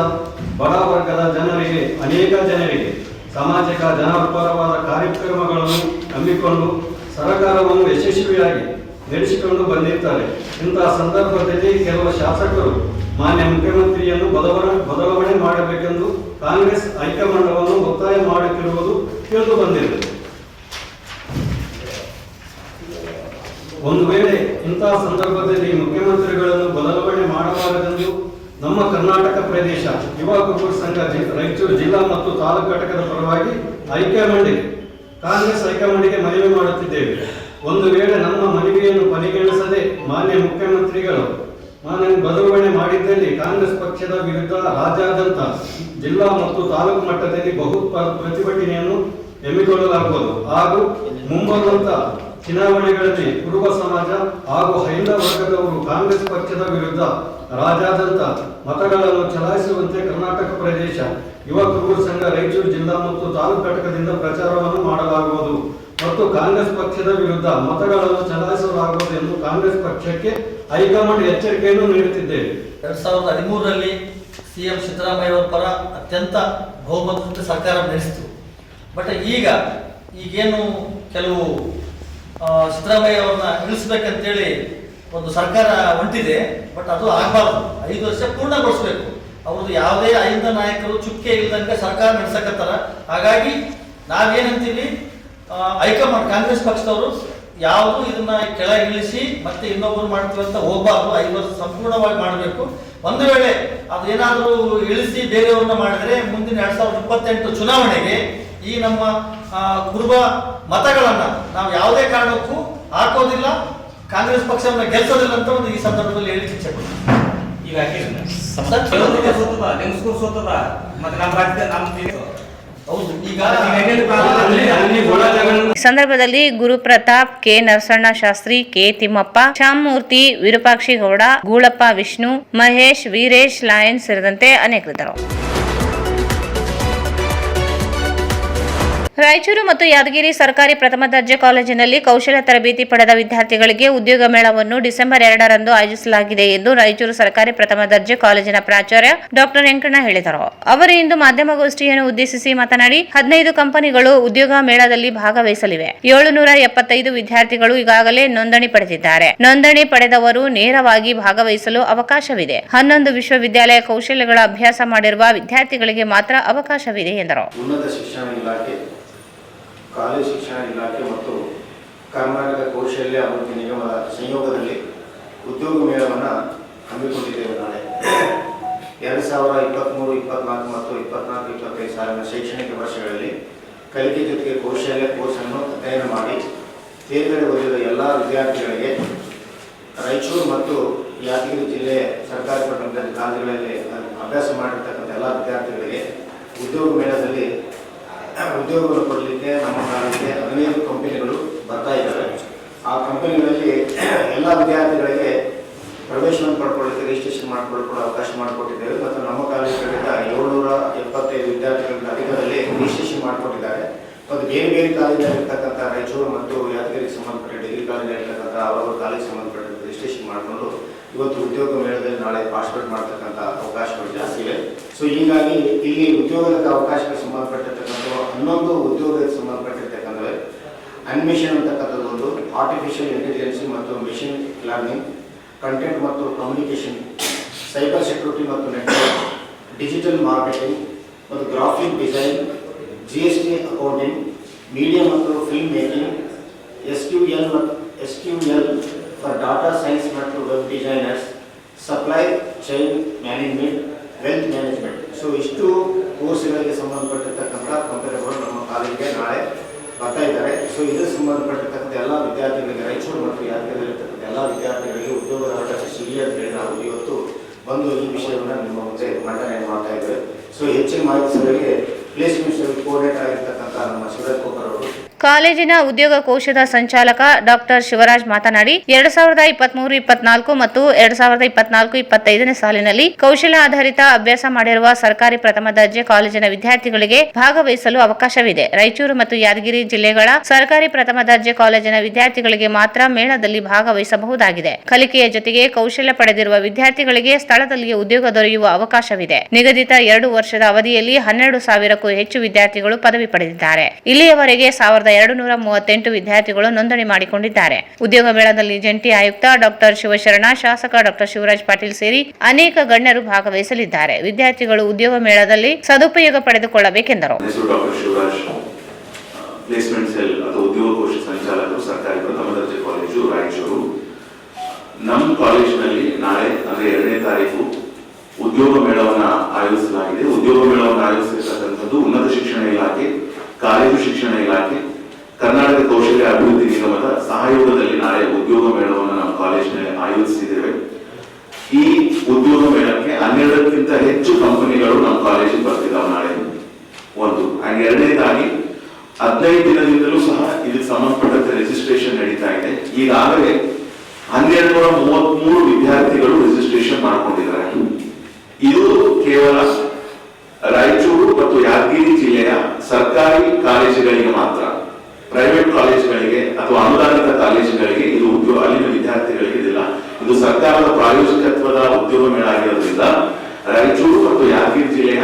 E: ಬಡ ವರ್ಗದ ಜನರಿಗೆ ಅನೇಕ ಜನರಿಗೆ ಸಾಮಾಜಿಕ ಜನಪರವಾದ ಕಾರ್ಯಕ್ರಮಗಳನ್ನು ಹಮ್ಮಿಕೊಂಡು ಸರ್ಕಾರವನ್ನು ಯಶಸ್ವಿಯಾಗಿ ನಡೆಸಿಕೊಂಡು ಬಂದಿರ್ತಾರೆ. ಇಂತಹ ಸಂದರ್ಭದಲ್ಲಿ ಕೆಲವು ಶಾಸಕರು ಮಾನ್ಯ ಮುಖ್ಯಮಂತ್ರಿಯನ್ನು ಬದಲಾವಣೆ ಮಾಡಬೇಕೆಂದು ಕಾಂಗ್ರೆಸ್ ಹೈಕಮಾಂಡವನ್ನು ಒತ್ತಾಯ ಮಾಡುತ್ತಿರುವುದು ತಿಳಿದು ಬಂದಿದೆ. ಒಂದು ವೇಳೆ ಇಂತಹ ಸಂದರ್ಭದಲ್ಲಿ ಮುಖ್ಯಮಂತ್ರಿಗಳನ್ನು ಬದಲಾವಣೆ ಮಾಡಬಾರದೆಂದು ನಮ್ಮ ಕರ್ನಾಟಕ ಪ್ರದೇಶ ಯುವ ಕುರುಬರ ಸಂಘ ರಾಯಚೂರು ಜಿಲ್ಲಾ ಮತ್ತು ತಾಲೂಕು ಘಟಕದ ಪರವಾಗಿ ಕಾಂಗ್ರೆಸ್ ಹೈಕಮಾಂಡ್ಗೆ ಮನವಿ ಮಾಡುತ್ತಿದ್ದೇವೆ. ಒಂದು ವೇಳೆ ನಮ್ಮ ಮನವಿಯನ್ನು ಪರಿಗಣಿಸದೆ ಮಾನ್ಯ ಮುಖ್ಯಮಂತ್ರಿಗಳು ಬದಲಾವಣೆ ಮಾಡಿದ್ದಲ್ಲಿ ಕಾಂಗ್ರೆಸ್ ಪಕ್ಷದ ವಿರುದ್ಧ ರಾಜ್ಯಾದ್ಯಂತ ಜಿಲ್ಲಾ ಮತ್ತು ತಾಲೂಕು ಮಟ್ಟದಲ್ಲಿ ಬಹು ಪ್ರತಿಭಟನೆಯನ್ನು ಹಮ್ಮಿಕೊಳ್ಳಲಾಗುವುದು ಹಾಗೂ ಮುಂಬರುವಂತ ಚುನಾವಣೆಗಳಲ್ಲಿ ಕುರುಬ ಸಮಾಜ ಹಾಗೂ ಹೈಂದವ ವರ್ಗದವರು ಕಾಂಗ್ರೆಸ್ ಪಕ್ಷದ ವಿರುದ್ಧ ರಾಜ್ಯಾದ್ಯಂತ ಮತಗಳನ್ನು ಚಲಾಯಿಸುವಂತೆ ಕರ್ನಾಟಕ ಪ್ರದೇಶ ಯುವ ಕುರುಬ ಸಂಘ ರಾಯಚೂರು ಜಿಲ್ಲಾ ಮತ್ತು ತಾಲೂಕು ಘಟಕದಿಂದ ಪ್ರಚಾರವನ್ನು ಮಾಡಲಾಗುವುದು ಮತ್ತು ಕಾಂಗ್ರೆಸ್ ಪಕ್ಷದ ವಿರುದ್ಧ ಮತಗಳನ್ನು ಚಲಾಯಿಸಲಾಗುವುದು ಎಂದು ಕಾಂಗ್ರೆಸ್ ಪಕ್ಷಕ್ಕೆ ಹೈಕಮಾಂಡ್ ಎಚ್ಚರಿಕೆಯನ್ನು ನೀಡುತ್ತಿದ್ದೇವೆ.
F: 2013ರಲ್ಲಿ ಸಿಎಂ ಸಿದ್ದರಾಮಯ್ಯ ಅವರ ಪರ ಅತ್ಯಂತ ಬಹುಮತದ ಸರ್ಕಾರ ನಡೆಸಿತು. ಬಟ್ ಈಗೇನು ಕೆಲವು ಸಿದ್ದರಾಮಯ್ಯ ಅವ್ರನ್ನ ಇಳಿಸ್ಬೇಕಂತೇಳಿ ಒಂದು ಸರ್ಕಾರ ಹೊಂಟಿದೆ. ಬಟ್ ಅದು ಆಗಬಾರ್ದು. 5 ವರ್ಷ ಪೂರ್ಣಗೊಳಿಸಬೇಕು. ಅವ್ರದ್ದು ಯಾವುದೇ ಐದು ನಾಯಕರು ಚುಕ್ಕೆ ಇಲ್ಲದಂಗೆ ಸರ್ಕಾರ ನಡೆಸಕತ್ತಾರ. ಹಾಗಾಗಿ ನಾವೇನಂತೀವಿ, ಹೈಕಮಾಂಡ್ ಕಾಂಗ್ರೆಸ್ ಪಕ್ಷದವರು ಯಾವುದು ಇದನ್ನ ಕೆಳಗಿಳಿಸಿ ಮತ್ತೆ ಇನ್ನೊಬ್ಬರು ಮಾಡ್ತೀವಿ ಅಂತ ಹೋಗಬಾರ್ದು. 5 ವರ್ಷ ಸಂಪೂರ್ಣವಾಗಿ ಮಾಡಬೇಕು. ಒಂದು ವೇಳೆ ಅದು ಏನಾದರೂ ಇಳಿಸಿ ಬೇರೆಯವ್ರನ್ನ ಮಾಡಿದ್ರೆ ಮುಂದಿನ 2028 ಚುನಾವಣೆಗೆ ಈ ನಮ್ಮ ಕುರುಬ ಮತಗಳನ್ನ ನಾವು ಯಾವುದೇ ಕಾರಣಕ್ಕೂ ಹಾಕೋದಿಲ್ಲ, ಕಾಂಗ್ರೆಸ್ ಪಕ್ಷವನ್ನ ಗೆಲ್ಸೋದಿಲ್ಲ ಅಂತ ಒಂದು ಈ ಸಂದರ್ಭದಲ್ಲಿ ಹೇಳಿಕ್ಕೆ ಇಚ್ಛೆ ಪಡ್ತೀನಿ.
B: ಈ ಸಂದರ್ಭದಲ್ಲಿ Guruprathap, K Narasanna Shastri, K Thimmappa, Shyamamurthy, Virupakshi Gowda, Goolappa Vishnu, Mahesh, Veeresh, lion ಸೇರಿದಂತೆ ಅನೇಕರಿದ್ದರು. ರಾಯಚೂರು ಮತ್ತು ಯಾದಗಿರಿ ಸರ್ಕಾರಿ ಪ್ರಥಮ ದರ್ಜೆ ಕಾಲೇಜಿನಲ್ಲಿ ಕೌಶಲ್ಯ ತರಬೇತಿ ಪಡೆದ ವಿದ್ಯಾರ್ಥಿಗಳಿಗೆ ಉದ್ಯೋಗ ಮೇಳವನ್ನು ಡಿಸೆಂಬರ್ 2ರಂದು ಆಯೋಜಿಸಲಾಗಿದೆ ಎಂದು ರಾಯಚೂರು ಸರ್ಕಾರಿ ಪ್ರಥಮ ದರ್ಜೆ ಕಾಲೇಜಿನ ಪ್ರಾಚಾರ್ಯ ಡಾಕ್ಟರ್ ವೆಂಕಣ್ಣ ಹೇಳಿದರು. ಅವರು ಇಂದು ಮಾಧ್ಯಮಗೋಷ್ಠಿಯನ್ನು ಉದ್ದೇಶಿಸಿ ಮಾತನಾಡಿ 15 ಕಂಪನಿಗಳು ಉದ್ಯೋಗ ಮೇಳದಲ್ಲಿ ಭಾಗವಹಿಸಲಿವೆ. 775 ವಿದ್ಯಾರ್ಥಿಗಳು ಈಗಾಗಲೇ ನೋಂದಣಿ ಪಡೆದಿದ್ದಾರೆ. ನೋಂದಣಿ ಪಡೆದವರು ನೇರವಾಗಿ ಭಾಗವಹಿಸಲು ಅವಕಾಶವಿದೆ. 11 ವಿಶ್ವವಿದ್ಯಾಲಯ ಕೌಶಲ್ಯಗಳ ಅಭ್ಯಾಸ ಮಾಡಿರುವ ವಿದ್ಯಾರ್ಥಿಗಳಿಗೆ ಮಾತ್ರ ಅವಕಾಶವಿದೆ ಎಂದರು.
G: ಉನ್ನತ ಶಿಕ್ಷಣ ಇಲಾಖೆ, ಕಾಲೇಜು ಶಿಕ್ಷಣ ಇಲಾಖೆ ಮತ್ತು ಕರ್ನಾಟಕ ಕೌಶಲ್ಯ ಅಭಿವೃದ್ಧಿ ನಿಗಮದ ಸಂಯೋಗದಲ್ಲಿ ಉದ್ಯೋಗ ಮೇಳವನ್ನು ಹಮ್ಮಿಕೊಂಡಿದ್ದೇವೆ. ನಾಳೆ 2023, 24 ಮತ್ತು 24-25 ಸಾಲಿನ ಶೈಕ್ಷಣಿಕ ವರ್ಷಗಳಲ್ಲಿ ಕಲಿಕೆ ಜೊತೆಗೆ ಕೌಶಲ್ಯ ಕೋರ್ಸನ್ನು ಅಧ್ಯಯನ ಮಾಡಿ ತೇರ್ಗಡೆ ಓದಿದ ಎಲ್ಲ ವಿದ್ಯಾರ್ಥಿಗಳಿಗೆ ರಾಯಚೂರು ಮತ್ತು ಯಾದಗಿರಿ ಜಿಲ್ಲೆಯ ಸರ್ಕಾರಿ ಪ್ರಥಮ ದರ್ಜೆ ಕಾಲೇಜುಗಳಲ್ಲಿ ಅಭ್ಯಾಸ ಮಾಡಿರ್ತಕ್ಕಂಥ ಎಲ್ಲ ವಿದ್ಯಾರ್ಥಿಗಳಿಗೆ ಉದ್ಯೋಗ ಮೇಳದಲ್ಲಿ ಉದ್ಯೋಗವನ್ನು ಕೊಡಲಿಕ್ಕೆ ನಮ್ಮ ಕಾಲೇಜಿಗೆ 15 ಕಂಪನಿಗಳು ಬರ್ತಾ ಇದ್ದಾವೆ. ಆ ಕಂಪನಿಗಳಲ್ಲಿ ಎಲ್ಲ ವಿದ್ಯಾರ್ಥಿಗಳಿಗೆ ಪ್ರವೇಶವನ್ನು ಪಡ್ಕೊಳ್ಳಿಕ್ಕೆ ರಿಜಿಸ್ಟ್ರೇಷನ್ ಮಾಡಿಕೊಳ್ಳಿಕೊಳ್ಳೋ ಅವಕಾಶ ಮಾಡಿಕೊಟ್ಟಿದ್ದೇವೆ. ಮತ್ತು ನಮ್ಮ ಕಾಲೇಜುಗಳಿಂದ 775 ವಿದ್ಯಾರ್ಥಿಗಳಿಂದ ಅಧಿಕದಲ್ಲಿ ರಿಜಿಸ್ಟ್ರೇಷನ್ ಮಾಡಿಕೊಟ್ಟಿದ್ದಾರೆ. ಮತ್ತು ಬೇರೆ ಬೇರೆ ಕಾಲೇಜಿನಲ್ಲಿರ್ತಕ್ಕಂಥ ರಾಯಚೂರು ಮತ್ತು ಯಾದಗಿರಿಗೆ ಸಂಬಂಧಪಟ್ಟ ಡಿಗ್ರಿ ಕಾಲೇಜಿನಲ್ಲಿರ್ತಕ್ಕಂಥ ಅವರ ಕಾಲೇಜಿಗೆ ಸಂಬಂಧಪಟ್ಟ ರಿಜಿಸ್ಟ್ರೇಷನ್ ಮಾಡಿಕೊಂಡು ಇವತ್ತು ಉದ್ಯೋಗ ಮೇಳದಲ್ಲಿ ನಾಳೆ ಪಾರ್ಟಿಸಿಪೇಟ್ ಮಾಡ್ತಕ್ಕಂಥ ಅವಕಾಶಗಳು ಜಾಸ್ತಿ ಇವೆ. ಸೊ ಹೀಗಾಗಿ ಇಲ್ಲಿ ಉದ್ಯೋಗದ ಅವಕಾಶಕ್ಕೆ ಸಂಬಂಧಪಟ್ಟಿರ್ತಕ್ಕಂಥ 11 ಉದ್ಯೋಗಕ್ಕೆ ಸಂಬಂಧಪಟ್ಟಿರ್ತಕ್ಕಂಥವೇ ಅನಿಮೇಷನ್ ಅಂತಕ್ಕಂಥದ್ದು ಒಂದು, ಆರ್ಟಿಫಿಷಿಯಲ್ ಇಂಟೆಲಿಜೆನ್ಸಿ ಮತ್ತು ಮೆಷಿನ್ ಲರ್ನಿಂಗ್, ಕಂಟೆಂಟ್ ಮತ್ತು ಕಮ್ಯುನಿಕೇಷನ್, ಸೈಬರ್ ಸೆಕ್ಯೂರಿಟಿ ಮತ್ತು ನೆಟ್ವರ್ಕ್, ಡಿಜಿಟಲ್ ಮಾರ್ಕೆಟಿಂಗ್ ಮತ್ತು graphic design, GST accounting, media ಮತ್ತು film making, SQL for data science ಮತ್ತು web designers, supply chain management, wealth management. So ಇಷ್ಟು ಕೋರ್ಸ್ಗಳಿಗೆ ಸಂಬಂಧಪಟ್ಟಿರ್ತಕ್ಕಂಥ ಕಂಪನಿಗಳು ನಮ್ಮ ಕಾಲೇಜಿಗೆ ನಾಳೆ ಬರ್ತಾ ಇದ್ದಾರೆ. ಸೊ ಇದಕ್ಕೆ ಸಂಬಂಧಪಟ್ಟಿರ್ತಕ್ಕಂಥ ಎಲ್ಲ ವಿದ್ಯಾರ್ಥಿಗಳಿಗೆ, ರಾಯಚೂರು ಮತ್ತು ಯಾದಗಿರಿಯಲ್ಲಿರ್ತಕ್ಕಂಥ ಎಲ್ಲ ವಿದ್ಯಾರ್ಥಿಗಳಿಗೆ ಉದ್ಯೋಗದ ಅವಕಾಶ ಸಿಗಲಿ ಅಂತೇಳಿ ನಾವು ಇವತ್ತು ಬಂದು ಈ ವಿಷಯವನ್ನು ನಿಮ್ಮ ಮುಂದೆ ಮಂಡನೆ ಮಾಡ್ತಾ ಇದ್ದೇವೆ. ಸೊ ಹೆಚ್ಚಿನ ಮಾಹಿತಿಗಳಿಗೆ ಪ್ಲೇಸ್ಮೆಂಟ್ ಸರ್ವಿಸ್ ಕೋಆರ್ಡಿನೇಟರ್ ಆಗಿರ್ತಕ್ಕಂಥ ನಮ್ಮ ಶಿವರಾಜ್ ಕೋಕರ್ ಅವರು.
B: ಕಾಲೇಜಿನ ಉದ್ಯೋಗ ಕೋಶದ ಸಂಚಾಲಕ ಡಾಕ್ಟರ್ ಶಿವರಾಜ್ ಮಾತನಾಡಿ 2023-24 ಮತ್ತು 2024-25ನೇ ಸಾಲಿನಲ್ಲಿ ಕೌಶಲ್ಯ ಆಧಾರಿತ ಅಭ್ಯಾಸ ಮಾಡಿರುವ ಸರ್ಕಾರಿ ಪ್ರಥಮ ದರ್ಜೆ ಕಾಲೇಜಿನ ವಿದ್ಯಾರ್ಥಿಗಳಿಗೆ ಭಾಗವಹಿಸಲು ಅವಕಾಶವಿದೆ. ರಾಯಚೂರು ಮತ್ತು ಯಾದಗಿರಿ ಜಿಲ್ಲೆಗಳ ಸರ್ಕಾರಿ ಪ್ರಥಮ ದರ್ಜೆ ಕಾಲೇಜಿನ ವಿದ್ಯಾರ್ಥಿಗಳಿಗೆ ಮಾತ್ರ ಮೇಳದಲ್ಲಿ ಭಾಗವಹಿಸಬಹುದಾಗಿದೆ. ಕಲಿಕೆಯ ಜೊತೆಗೆ ಕೌಶಲ್ಯ ಪಡೆದಿರುವ ವಿದ್ಯಾರ್ಥಿಗಳಿಗೆ ಸ್ಥಳದಲ್ಲಿಯೇ ಉದ್ಯೋಗ ದೊರೆಯುವ ಅವಕಾಶವಿದೆ. ನಿಗದಿತ 2 ವರ್ಷದ ಅವಧಿಯಲ್ಲಿ 12,000ಕ್ಕೂ ಹೆಚ್ಚು ವಿದ್ಯಾರ್ಥಿಗಳು ಪದವಿ ಪಡೆದಿದ್ದಾರೆ. ಇಲ್ಲಿಯವರೆಗೆ 1,238 ವಿದ್ಯಾರ್ಥಿಗಳು ನೋಂದಣಿ ಮಾಡಿಕೊಂಡಿದ್ದಾರೆ. ಉದ್ಯೋಗ ಮೇಳದಲ್ಲಿ ಜಂಟಿ ಆಯುಕ್ತ ಡಾಕ್ಟರ್ ಶಿವಶರಣ, ಶಾಸಕ ಡಾಕ್ಟರ್ ಶಿವರಾಜ್ ಪಾಟೀಲ್ ಸೇರಿ ಅನೇಕ ಗಣ್ಯರು ಭಾಗವಹಿಸಲಿದ್ದಾರೆ. ವಿದ್ಯಾರ್ಥಿಗಳು ಉದ್ಯೋಗ ಮೇಳದಲ್ಲಿ ಸದುಪಯೋಗ ಪಡೆದುಕೊಳ್ಳಬೇಕೆಂದರು.
H: ಪ್ಲೇಸ್ಮೆಂಟ್ ಸೆಲ್ ಅಥವಾ ಉದ್ಯೋಗ ಕೋಶ ಸಂಚಾಲಕರು, ಸರ್ಕಾರಿ ಪ್ರಥಮ ದರ್ಜೆ ಕಾಲೇಜು ರಾಯಚೂರು. ನಮ್ಮ ಕಾಲೇಜಿನಲ್ಲಿ ನಾಳೆ ಅಂದ್ರೆ 2ನೇ ತಾರೀಕು ಉದ್ಯೋಗ ಮೇಳವನ್ನು ಆಯೋಜಿಸಲಾಗಿದೆ. ಉದ್ಯೋಗ ಮೇಳವನ್ನು ಆಯೋಜಿಸಿರ್ತಕ್ಕಂಥದ್ದು ಉನ್ನತ ಶಿಕ್ಷಣ ಇಲಾಖೆ, ಕಾಲೇಜು ಶಿಕ್ಷಣ ಇಲಾಖೆ, ಕರ್ನಾಟಕ ಕೌಶಲ್ಯ ಅಭಿವೃದ್ಧಿ ನಿಗಮದ ಸಹಯೋಗದಲ್ಲಿ ನಾಳೆ ಉದ್ಯೋಗ ಮೇಳವನ್ನು ನಮ್ಮ ಕಾಲೇಜಿನಲ್ಲಿ ಆಯೋಜಿಸಿದ್ದೇವೆ. ಈ ಉದ್ಯೋಗ ಮೇಳಕ್ಕೆ 12ಕ್ಕಿಂತ ಹೆಚ್ಚು ಕಂಪನಿಗಳು ನಮ್ಮ ಕಾಲೇಜಿಗೆ ಬರ್ತಿದ್ದಾವೆ ನಾಳೆ. ಒಂದು. 2ನೇದಾಗಿ 15 ದಿನದಿಂದಲೂ ಸಹ ಇದಕ್ಕೆ ಸಂಬಂಧಪಟ್ಟಂತೆ ರಿಜಿಸ್ಟ್ರೇಷನ್ ನಡೀತಾ ಈಗಾಗಲೇ 1233 ವಿದ್ಯಾರ್ಥಿಗಳು ರಿಜಿಸ್ಟ್ರೇಷನ್ ಮಾಡಿಕೊಂಡಿದ್ದಾರೆ. ಇದು ಕೇವಲ ರಾಯಚೂರು ಮತ್ತು ಯಾದಗಿರಿ ಜಿಲ್ಲೆಯ ಸರ್ಕಾರಿ ಕಾಲೇಜುಗಳಿಗೆ ಮಾತ್ರ. ಪ್ರೈವೇಟ್ ಕಾಲೇಜುಗಳಿಗೆ ಅಥವಾ ಅನುದಾನಿತ ಕಾಲೇಜುಗಳಿಗೆ ಇದು ಉದ್ಯೋಗ, ಅಲ್ಲಿನ ವಿದ್ಯಾರ್ಥಿಗಳಿಗೆ ಇದಿಲ್ಲ. ಇದು ಸರ್ಕಾರದ ಪ್ರಾಯೋಜಕತ್ವದ ಉದ್ಯೋಗ ಮೇಳ ಆಗಿರೋದ್ರಿಂದ ರಾಯಚೂರು ಮತ್ತು ಯಾದಗಿರಿ ಜಿಲ್ಲೆಯ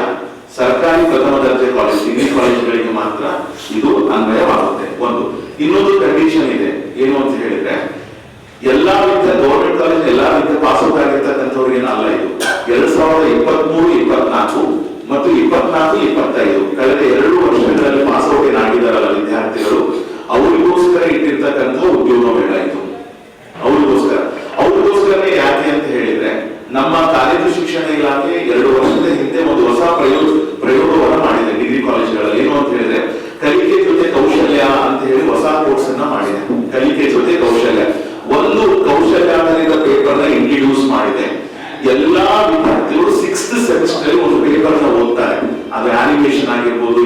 H: ಸರ್ಕಾರಿ ಪ್ರಥಮ ದರ್ಜೆ ಕಾಲೇಜ್, ಡಿಗ್ರಿ ಕಾಲೇಜುಗಳಿಗೆ ಮಾತ್ರ ಇದು ಅನ್ವಯವಾಗುತ್ತೆ. ಒಂದು. ಇನ್ನೊಂದು ಕಂಡೀಷನ್ ಇದೆ, ಏನು ಅಂತ ಹೇಳಿದ್ರೆ ಎಲ್ಲಾ ಗವರ್ಮೆಂಟ್ ಕಾಲೇಜ್ ಎಲ್ಲಾ ಪಾಸ್ ಔಟ್ ಆಗಿರ್ತಕ್ಕಂಥವ್ರಿಗೆ ಅಲ್ಲ. ಇದು 2023, 24 ಮತ್ತು 24, 25 ಕಳೆದ 2 ವರ್ಷಗಳಲ್ಲಿ ಪಾಸ್ ಔಟ್ ಏನಾಗಿದ್ದಾರಲ್ಲ ವಿದ್ಯಾರ್ಥಿಗಳು, ಅವರಿಗೋಸ್ಕರ ಇಟ್ಟಿರ್ತಕ್ಕಂಥ ಉದ್ಯೋಗ ಮೇಳ ಇದು. ಅವ್ರಿಗೋಸ್ಕರನೇ ಯಾಕೆ ಅಂತ ಹೇಳಿದ್ರೆ, ನಮ್ಮ ಕಾಲೇಜು ಶಿಕ್ಷಣ ಇಲಾಖೆ 2 ವರ್ಷದ ಹಿಂದೆ ಒಂದು ಹೊಸ ಪ್ರಯೋಗವನ್ನು ಮಾಡಿದೆ ಡಿಗ್ರಿ ಕಾಲೇಜುಗಳಲ್ಲಿ. ಏನು ಅಂತ ಹೇಳಿದ್ರೆ, ಕಲಿಕೆ ಜೊತೆ ಕೌಶಲ್ಯ ಅಂತ ಹೇಳಿ ಹೊಸ ಕೋರ್ಸ್ ಅನ್ನ ಮಾಡಿದೆ. ಕಲಿಕೆ ಜೊತೆ ಕೌಶಲ್ಯ, ಒಂದು ಕೌಶಲ್ಯಾಧಾರಿತ ಪೇಪರ್ ನ ಇಂಟ್ರಡ್ಯೂಸ್ ಮಾಡಿದೆ. ಎಲ್ಲಾ ವಿದ್ಯಾರ್ಥಿಗಳು 6th ಸೆಮಿಸ್ಟರ್ ಒಂದು ಪೇಪರ್ ನ ಓದ್ತಾರೆ. ಅದು ಆನಿಮೇಷನ್ ಆಗಿರ್ಬೋದು,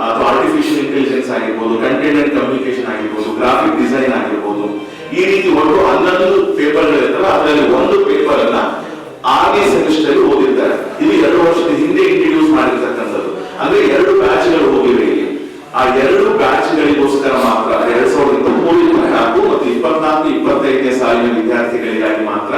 H: ಅಥವಾ ಆರ್ಟಿಫಿಷಿಯಲ್ ಇಂಟೆಲಿಜೆನ್ಸ್ ಆಗಿರ್ಬೋದು, ಕಂಟೆಂಟ್ ಅಂಡ್ ಕಮ್ಯುನಿಕೇಶನ್ ಆಗಿರ್ಬೋದು, ಗ್ರಾಫಿಕ್ ಡಿಸೈನ್ ಆಗಿರ್ಬೋದು, ಈ ರೀತಿ ಒಟ್ಟು 11 ಪೇಪರ್ಗಳಿರ್ತವೆ. ಅದರಲ್ಲಿ ಒಂದು ಪೇಪರ್ ಅನ್ನ 6ನೇ ಸೆಮಿಸ್ಟರ್ ಓದಿರ್ತಾರೆ. ಇದು 2 ವರ್ಷದ ಹಿಂದೆ ಇಂಟ್ರಡ್ಯೂಸ್ ಮಾಡಿರ್ತಕ್ಕಂಥದ್ದು. ಅಂದ್ರೆ 2 ಬ್ಯಾಚ್ಗಳು ಹೋಗಿವೆ ಇಲ್ಲಿ. ಆ 2 ಬ್ಯಾಚ್ಗಳಿಗೋಸ್ಕರ ಮಾತ್ರ 2023, 24 ಮತ್ತು 24, 25ನೇ ಸಾಲಿನ ವಿದ್ಯಾರ್ಥಿಗಳಿಗಾಗಿ ಮಾತ್ರ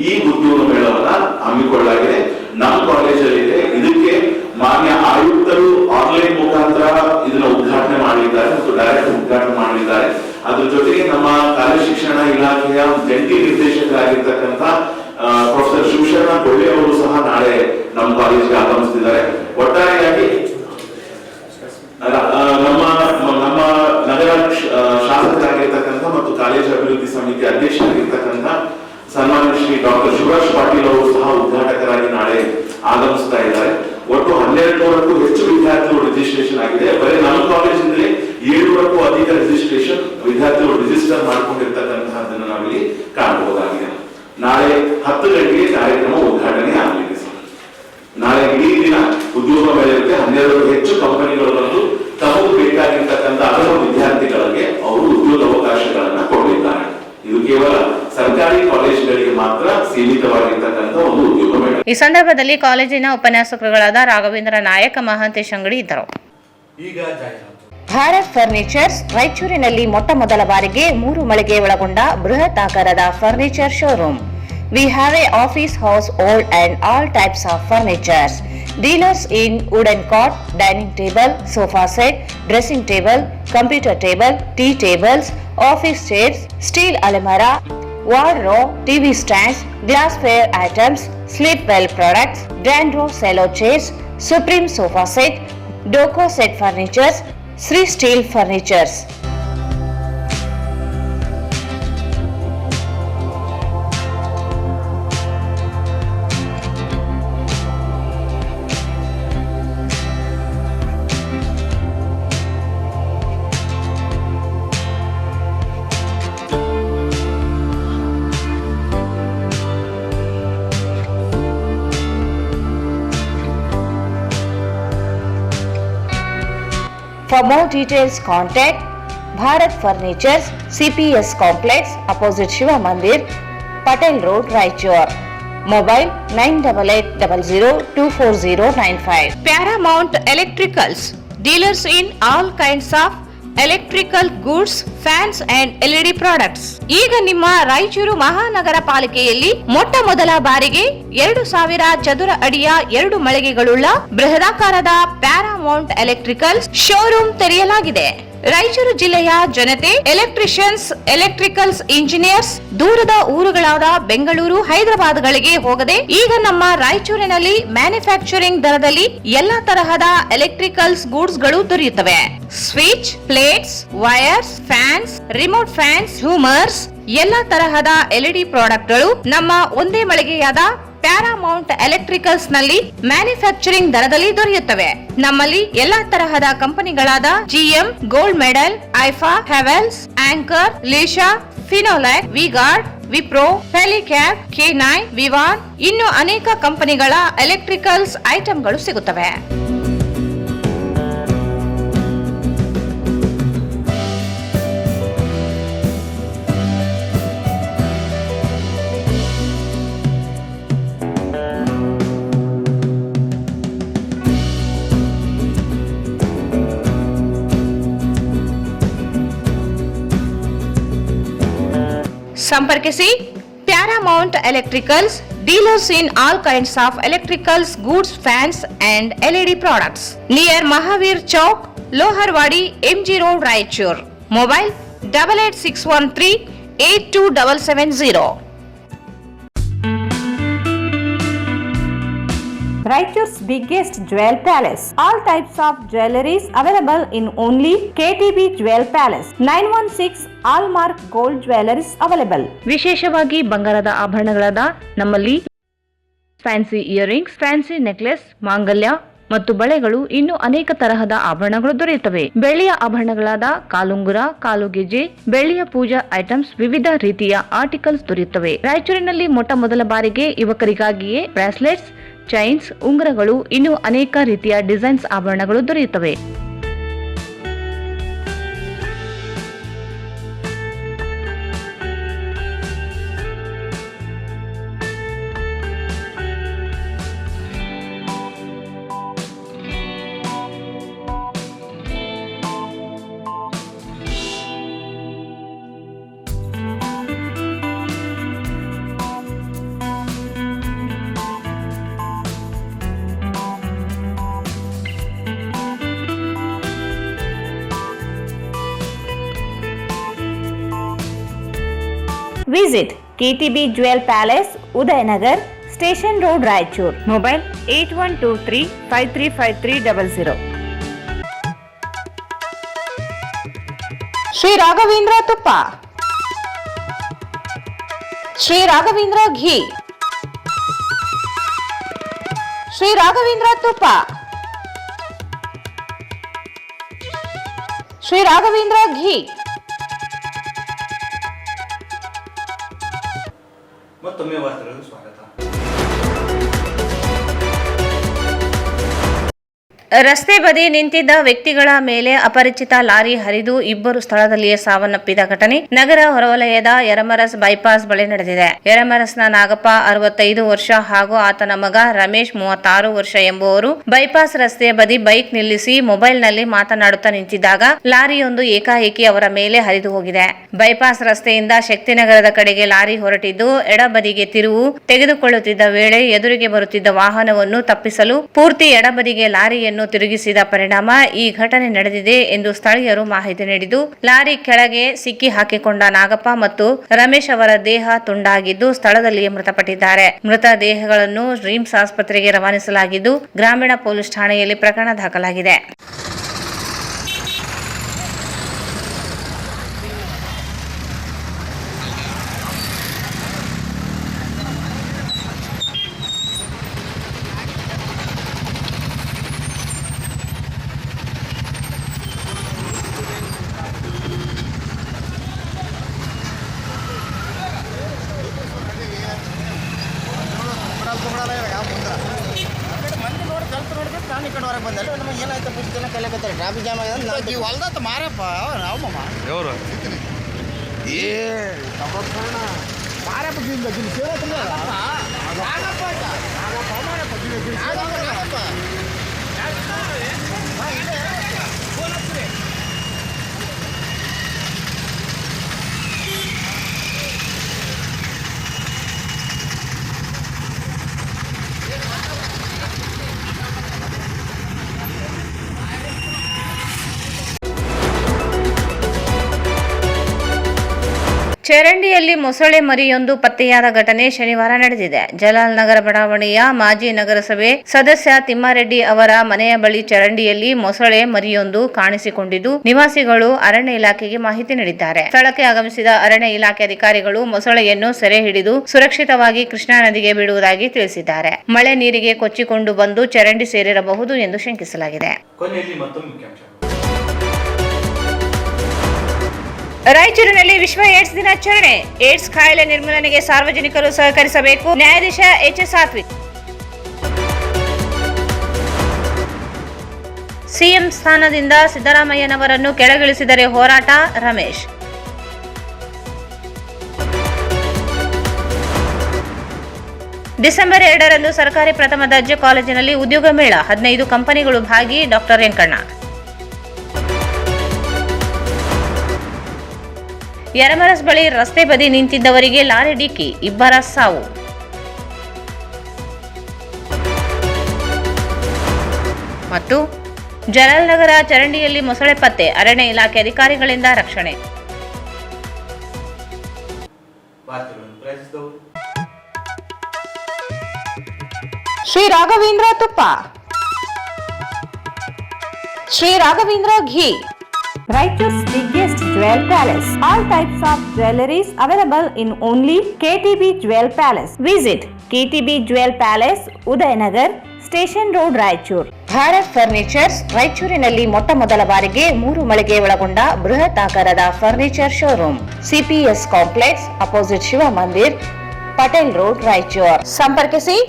H: ಈ ಉದ್ಯೋಗ ಮೇಳವನ್ನ ಹಮ್ಮಿಕೊಳ್ಳಲಾಗಿದೆ. ನಮ್ಮ ಕಾಲೇಜಲ್ಲಿ ಇದೆ. ಇದಕ್ಕೆ ಮಾನ್ಯ ಆಯುಕ್ತರು ಆನ್ಲೈನ್ ಮುಖಾಂತರ ಇದನ್ನ ಉದ್ಘಾಟನೆ ಮಾಡಲಿದ್ದಾರೆ ಮತ್ತು ಡೈರೆಕ್ಟ್ ಉದ್ಘಾಟನೆ ಮಾಡಲಿದ್ದಾರೆ. ಅದ್ರ ಜೊತೆಗೆ ನಮ್ಮ ಕಾಲೇಜು ಶಿಕ್ಷಣ ಇಲಾಖೆಯ ಜಂಟಿ ನಿರ್ದೇಶಕರಾಗಿರ್ತಕ್ಕಂಥ ಪ್ರೊಫೆಸರ್ ಶಿವಶರಣ ಕೊಳ್ಳೆ ಅವರು ಸಹ ನಾಳೆ ನಮ್ಮ ಕಾಲೇಜ್ಗೆ ಆಗಮಿಸುತ್ತಿದ್ದಾರೆ. ಒಟ್ಟಾರೆಯಾಗಿ ನಮ್ಮ ನಗರ ಶಾಸಕರಾಗಿರ್ತಕ್ಕಂಥ ಮತ್ತು ಕಾಲೇಜು ಅಭಿವೃದ್ಧಿ ಸಮಿತಿ ಅಧ್ಯಕ್ಷರಾಗಿರ್ತಕ್ಕಂಥ ಸನ್ಮಾನ್ಯ ಶ್ರೀ ಡಾಕ್ಟರ್ ಶಿವರಾಜ್ ಪಾಟೀಲ್ ಅವರು ಸಹ ಉದ್ಘಾಟಕರಾಗಿ ನಾಳೆ ಆಗಮಿಸ್ತಾ ಇದ್ದಾರೆ. ಒಟ್ಟು 1200ಕ್ಕೂ ಹೆಚ್ಚು ವಿದ್ಯಾರ್ಥಿಗಳು ರಿಜಿಸ್ಟ್ರೇಷನ್ ಆಗಿದೆ. ಬರೀ ನಮ್ಮ ಕಾಲೇಜಿನಲ್ಲಿ 700ಕ್ಕೂ ಅಧಿಕ ರಿಜಿಸ್ಟ್ರೇಷನ್ ವಿದ್ಯಾರ್ಥಿಗಳು ರಿಜಿಸ್ಟರ್ ಮಾಡಿಕೊಂಡಿರ್ತಕ್ಕಂತಹದ್ದನ್ನು ನಾವಿಲ್ಲಿ ಕಾಣಬಹುದಾಗಿದೆ. ನಾಳೆ 10 ಗಂಟೆಗೆ ಕಾರ್ಯಕ್ರಮ ಉದ್ಘಾಟನೆ ಆಗಲಿದೆ ಸರ್. ನಾಳೆ ಇಡೀ ದಿನ ಉದ್ಯೋಗ ಮೇಳ ಇರುತ್ತೆ. 12ಕ್ಕೂ ಹೆಚ್ಚು ಕಂಪನಿಗಳು ಬಂದು ತಮಗೆ ಬೇಕಾಗಿರ್ತಕ್ಕಂಥ ಹಲವು ವಿದ್ಯಾರ್ಥಿಗಳಿಗೆ ಅವರು ಉದ್ಯೋಗ ಅವಕಾಶಗಳನ್ನ ಕೊಡಲಿದ್ದಾರೆ. ಇದು ಕೇವಲ ಸರ್ಕಾರಿ ಕಾಲೇಜುಗಳಿಗೆ ಮಾತ್ರ ಸೀಮಿತವಾಗಿರ್ತಕ್ಕಂಥ ಒಂದು ಉದ್ಯೋಗ ಮೇಳ.
B: ಈ ಸಂದರ್ಭದಲ್ಲಿ ಕಾಲೇಜಿನ ಉಪನ್ಯಾಸಕರುಗಳಾದ ರಾಘವೇಂದ್ರ ನಾಯಕ, ಮಹಾಂತೇಶ್ ಅಂಗಡಿ ಇದ್ದರು.
F: ಈಗ
B: ಭಾರತ್ ಫರ್ನಿಚರ್ಸ್ ರಾಯಚೂರಿನಲ್ಲಿ ಮೊಟ್ಟ ಮೊದಲ ಬಾರಿಗೆ 3 ಮಳಿಗೆ ಒಳಗೊಂಡ ಬೃಹತ್ ಆಕಾರದ furniture showroom. We have a office house, old and all types of furnitures. Dealers in wooden cot, dining table, sofa set, dressing table, computer table, tea tables, office chairs, steel almirah, wardrobe, TV stands, glassware items, sleepwell products, Dandro cello chairs, Supreme sofa set, Doco set furnitures, Sri Steel furnitures. For more details, contact Bharat Furnitures, CPS Complex, opposite Shiva Mandir, Patel Road, Raichur. Mobile 9880024095. Paramount Electricals, dealers in all kinds of electrical goods, fans and LED products. ಈಗ ನಿಮ್ಮ ರಾಯಚೂರು ಮಹಾನಗರ ಪಾಲಿಕೆಯಲ್ಲಿ ಮೊಟ್ಟ ಮೊದಲ ಬಾರಿಗೆ 2000 ಚದುರ ಅಡಿಯ 2 ಮಳಿಗೆಗಳುಳ್ಳ ಬೃಹದಾಕಾರದ Paramount electricals showroom ತೆರೆಯಲಾಗಿದೆ. ರಾಯಚೂರು ಜಿಲ್ಲೆಯ ಜನತೆ, ಎಲೆಕ್ಟ್ರಿಷಿಯನ್ಸ್, ಎಲೆಕ್ಟ್ರಿಕಲ್ಸ್ ಇಂಜಿನಿಯರ್ಸ್ ದೂರದ ಊರುಗಳಾದ ಬೆಂಗಳೂರು, ಹೈದರಾಬಾದ್ಗಳಿಗೆ ಹೋಗದೆ ಈಗ ನಮ್ಮ ರಾಯಚೂರಿನಲ್ಲಿ ಮ್ಯಾನುಫ್ಯಾಕ್ಚರಿಂಗ್ ದರದಲ್ಲಿ ಎಲ್ಲಾ ತರಹದ ಎಲೆಕ್ಟ್ರಿಕಲ್ಸ್ ಗೂಡ್ಸ್ ಗಳು ದೊರೆಯುತ್ತವೆ. Switch, plates, wires, fans, remote fans, ಹ್ಯೂಮರ್ಸ್, ಎಲ್ಲಾ ತರಹದ ಎಲ್ಇಡಿ ಪ್ರಾಡಕ್ಟ್ಗಳು ನಮ್ಮ ಒಂದೇ ಮಳಿಗೆಯಾದ ಪ್ಯಾರಾಮೌಂಟ್ ಎಲೆಕ್ಟ್ರಿಕಲ್ಸ್ ನಲ್ಲಿ ಮ್ಯಾನುಫ್ಯಾಕ್ಚರಿಂಗ್ ದರದಲ್ಲಿ ದೊರೆಯುತ್ತವೆ. ನಮ್ಮಲ್ಲಿ ಎಲ್ಲಾ ತರಹದ ಕಂಪನಿಗಳಾದ GM, ಗೋಲ್ಡ್ ಮೆಡಲ್, ಐಫಾ, ಹೆವೆಲ್ಸ್, ಆಂಕರ್, ಲೀಶಾ, ಫಿನೋಲ್ಯಾಕ್, ವಿಗಾರ್ಡ್, ವಿಪ್ರೋ, ಫೆಲಿಕ್ಯಾಪ್, K9, ವಿವಾನ್ ಇನ್ನು ಅನೇಕ ಕಂಪನಿಗಳ ಎಲೆಕ್ಟ್ರಿಕಲ್ಸ್ ಐಟಂಗಳು ಸಿಗುತ್ತವೆ. ಸಂಪರ್ಕಿಸಿ Paramount electricals, dealers in all kinds of electricals goods, fans and LED products near Mahavir Chowk, Loharwadi, MG Road, Raichur. Mobile 8861382770.
I: Raichur's biggest jewel palace. All types of jewelries available in only KTB Jewel Palace. 916 Allmark Gold Jewelries available.
B: ವಿಶೇಷವಾಗಿ ಬಂಗಾರದ ಆಭರಣಗಳಾದ ನಮ್ಮಲ್ಲಿ fancy earrings, fancy necklace, ಮಾಂಗಲ್ಯ ಮತ್ತು ಬಳೆಗಳು ಇನ್ನೂ ಅನೇಕ ತರಹದ ಆಭರಣಗಳು ದೊರೆಯುತ್ತವೆ. ಬೆಳ್ಳಿಯ ಆಭರಣಗಳಾದ ಕಾಲುಂಗುರ, ಕಾಲುಗೆಜೆ, ಬೆಳ್ಳಿಯ ಪೂಜಾ ಐಟಮ್ಸ್, ವಿವಿಧ ರೀತಿಯ ಆರ್ಟಿಕಲ್ಸ್ ದೊರೆಯುತ್ತವೆ. ರಾಯಚೂರಿನಲ್ಲಿ ಮೊದಲ ಬಾರಿಗೆ ಯುವಕರಿಗಾಗಿಯೇ ಬ್ರಾಸ್ಲೆಟ್ಸ್, ಚೈನ್ಸ್, ಉಂಗುರಗಳು, ಇನ್ನೂ ಅನೇಕ ರೀತಿಯ ಡಿಸೈನ್ಸ್ ಆಭರಣಗಳು ದೊರೆಯುತ್ತವೆ.
I: Visit KTB Jewel Palace, Udayanagar, Station Road, Raichur. Mobile 8123535300.
B: Shri Raghavendra ತುಪ್ಪ, ಶ್ರೀ ರಾಘವೇಂದ್ರ ಘೀ, ಶ್ರೀ ರಾಘವೇಂದ್ರ ತುಪ್ಪ, ಶ್ರೀ ರಾಘವೇಂದ್ರ ಘೀ.
F: ಮತ್ತೊಮ್ಮೆ ವಾರ್ತೆಗಳಿಗೆ ಸ್ವಾಗತ.
B: ರಸ್ತೆ ಬದಿ ನಿಂತಿದ್ದ ವ್ಯಕ್ತಿಗಳ ಮೇಲೆ ಅಪರಿಚಿತ ಲಾರಿ ಹರಿದು ಇಬ್ಬರು ಸ್ಥಳದಲ್ಲಿಯೇ ಸಾವನ್ನಪ್ಪಿದ ಘಟನೆ ನಗರ ಹೊರವಲಯದ ಯರಮರಸ್ ಬೈಪಾಸ್ ಬಳಿ ನಡೆದಿದೆ. ಯರಮರಸ್ನ ನಾಗಪ್ಪ 65 ವರ್ಷ ಹಾಗೂ ಆತನ ಮಗ ರಮೇಶ್ 36 ವರ್ಷ ಎಂಬುವರು ಬೈಪಾಸ್ ರಸ್ತೆ ಬದಿ ಬೈಕ್ ನಿಲ್ಲಿಸಿ ಮೊಬೈಲ್ನಲ್ಲಿ ಮಾತನಾಡುತ್ತಾ ನಿಂತಿದ್ದಾಗ ಲಾರಿಯೊಂದು ಏಕಾಏಕಿ ಅವರ ಮೇಲೆ ಹರಿದು ಹೋಗಿದೆ. ಬೈಪಾಸ್ ರಸ್ತೆಯಿಂದ ಶಕ್ತಿನಗರದ ಕಡೆಗೆ ಲಾರಿ ಹೊರಟಿದ್ದು ಎಡಬದಿಗೆ ತಿರುವು ತೆಗೆದುಕೊಳ್ಳುತ್ತಿದ್ದ ವೇಳೆ ಎದುರಿಗೆ ಬರುತ್ತಿದ್ದ ವಾಹನವನ್ನು ತಪ್ಪಿಸಲು ಪೂರ್ತಿ ಎಡಬದಿಗೆ ಲಾರಿಯನ್ನು ತಿರುಗಿಸಿದ ಪರಿಣಾಮ ಈ ಘಟನೆ ನಡೆದಿದೆ ಎಂದು ಸ್ಥಳೀಯರು ಮಾಹಿತಿ ನೀಡಿದ್ದು, ಲಾರಿ ಕೆಳಗೆ ಸಿಕ್ಕಿ ಹಾಕಿಕೊಂಡ ನಾಗಪ್ಪ ಮತ್ತು ರಮೇಶ್ ಅವರ ದೇಹ ತುಂಡಾಗಿದ್ದು ಸ್ಥಳದಲ್ಲಿಯೇ ಮೃತಪಟ್ಟಿದ್ದಾರೆ. ಮೃತ ದೇಹಗಳನ್ನು ರಿಮ್ಸ್ ಆಸ್ಪತ್ರೆಗೆ ರವಾನಿಸಲಾಗಿದ್ದು ಗ್ರಾಮೀಣ ಪೊಲೀಸ್ ಠಾಣೆಯಲ್ಲಿ ಪ್ರಕರಣ ದಾಖಲಾಗಿದೆ.
J: ಟ್ರಾಫಿಕ್ ಜಾಮ್ ಆಗಿದೆ ಹೊಲ್ದತ್ತ ಮಾರಪ್ಪ ಅವರು
B: ಚರಂಡಿಯಲ್ಲಿ ಮೊಸಳೆ ಮರಿಯೊಂದು ಪತ್ತೆಯಾದ ಘಟನೆ ಶನಿವಾರ ನಡೆದಿದೆ. ಜಲಾಲ್ ನಗರ ಬಡಾವಣೆಯ ಮಾಜಿ ನಗರಸಭೆ ಸದಸ್ಯ ತಿಮ್ಮಾರೆಡ್ಡಿ ಅವರ ಮನೆಯ ಬಳಿ ಚರಂಡಿಯಲ್ಲಿ ಮೊಸಳೆ ಮರಿಯೊಂದು ಕಾಣಿಸಿಕೊಂಡಿದ್ದು ನಿವಾಸಿಗಳು ಅರಣ್ಯ ಇಲಾಖೆಗೆ ಮಾಹಿತಿ ನೀಡಿದ್ದಾರೆ. ಸ್ಥಳಕ್ಕೆ ಆಗಮಿಸಿದ ಅರಣ್ಯ ಇಲಾಖೆ ಅಧಿಕಾರಿಗಳು ಮೊಸಳೆಯನ್ನು ಸೆರೆ ಹಿಡಿದು ಸುರಕ್ಷಿತವಾಗಿ ಕೃಷ್ಣಾ ನದಿಗೆ ಬಿಡುವುದಾಗಿ ತಿಳಿಸಿದ್ದಾರೆ. ಮಳೆ ನೀರಿಗೆ ಕೊಚ್ಚಿಕೊಂಡು ಬಂದು ಚರಂಡಿ ಸೇರಿರಬಹುದು ಎಂದು ಶಂಕಿಸಲಾಗಿದೆ. ರಾಯಚೂರಿನಲ್ಲಿ ವಿಶ್ವ ಏಡ್ಸ್ ದಿನಾಚರಣೆ. ಏಡ್ಸ್ ಕಾಯಿಲೆ ನಿರ್ಮೂಲನೆಗೆ ಸಾರ್ವಜನಿಕರು ಸಹಕರಿಸಬೇಕು. ನ್ಯಾಯಾಧೀಶ HS ಸಾತ್ವಿಕ್. ಸಿಎಂ ಸ್ಥಾನದಿಂದ ಸಿದ್ದರಾಮಯ್ಯನವರನ್ನು ಕೆಳಗಿಳಿಸಿದರೆ ಹೋರಾಟ, ರಮೇಶ್. ಡಿಸೆಂಬರ್ 2ರಂದು ಸರ್ಕಾರಿ ಪ್ರಥಮ ದರ್ಜೆ ಕಾಲೇಜಿನಲ್ಲಿ ಉದ್ಯೋಗ ಮೇಳ, 15 ಕಂಪನಿಗಳು ಭಾಗಿ, ಡಾ. ವೆಂಕಣ್ಣ. ಯರಮರಸ್ ಬಳಿ ರಸ್ತೆ ಬದಿ ನಿಂತಿದ್ದವರಿಗೆ ಲಾರಿ ಡಿಕ್ಕಿ, ಇಬ್ಬರ ಸಾವು. ಮತ್ತು ಜಲಾಲ್ನಗರ ಚರಂಡಿಯಲ್ಲಿ ಮೊಸಳೆ ಪತ್ತೆ, ಅರಣ್ಯ ಇಲಾಖೆ ಅಧಿಕಾರಿಗಳಿಂದ ರಕ್ಷಣೆ. ಶ್ರೀ ರಾಘವೇಂದ್ರ ತುಪ್ಪ, ಶ್ರೀ ರಾಘವೇಂದ್ರ ಘೀ.
I: Raichur's biggest jewel palace. All types of jewelries available in only KTB Jewel Palace. Visit KTB Jewel Palace, Udayanagar, Station Road, Raichur.
B: Bharat furnitures ರಾಯಚೂರಿನಲ್ಲಿ ಮೊಟ್ಟ ಮೊದಲ ಬಾರಿಗೆ 3 ಮಳಿಗೆ ಒಳಗೊಂಡ ಬೃಹತ್ ಆಕಾರದ furniture showroom. CPS complex opposite Shiv Mandir, Patel road, Raichur. ಸಂಪರ್ಕಿಸಿ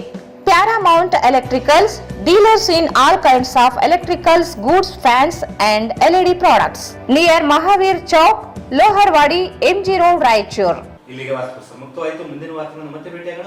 B: Paramount Electricals, dealers in all kinds of electricals, goods, fans and LED products. Near Mahavir Chowk, Loharwadi, MG Road, Raichur.
F: ಇಲ್ಲಿಗೆ ವಾಸ್ತವ ಮುಕ್ತವಾಯಿತು. ಮುಂದಿನ ವಾರದಲ್ಲಿ ಮತ್ತೆ ಭೇಟಿಯಾಗೋಣ.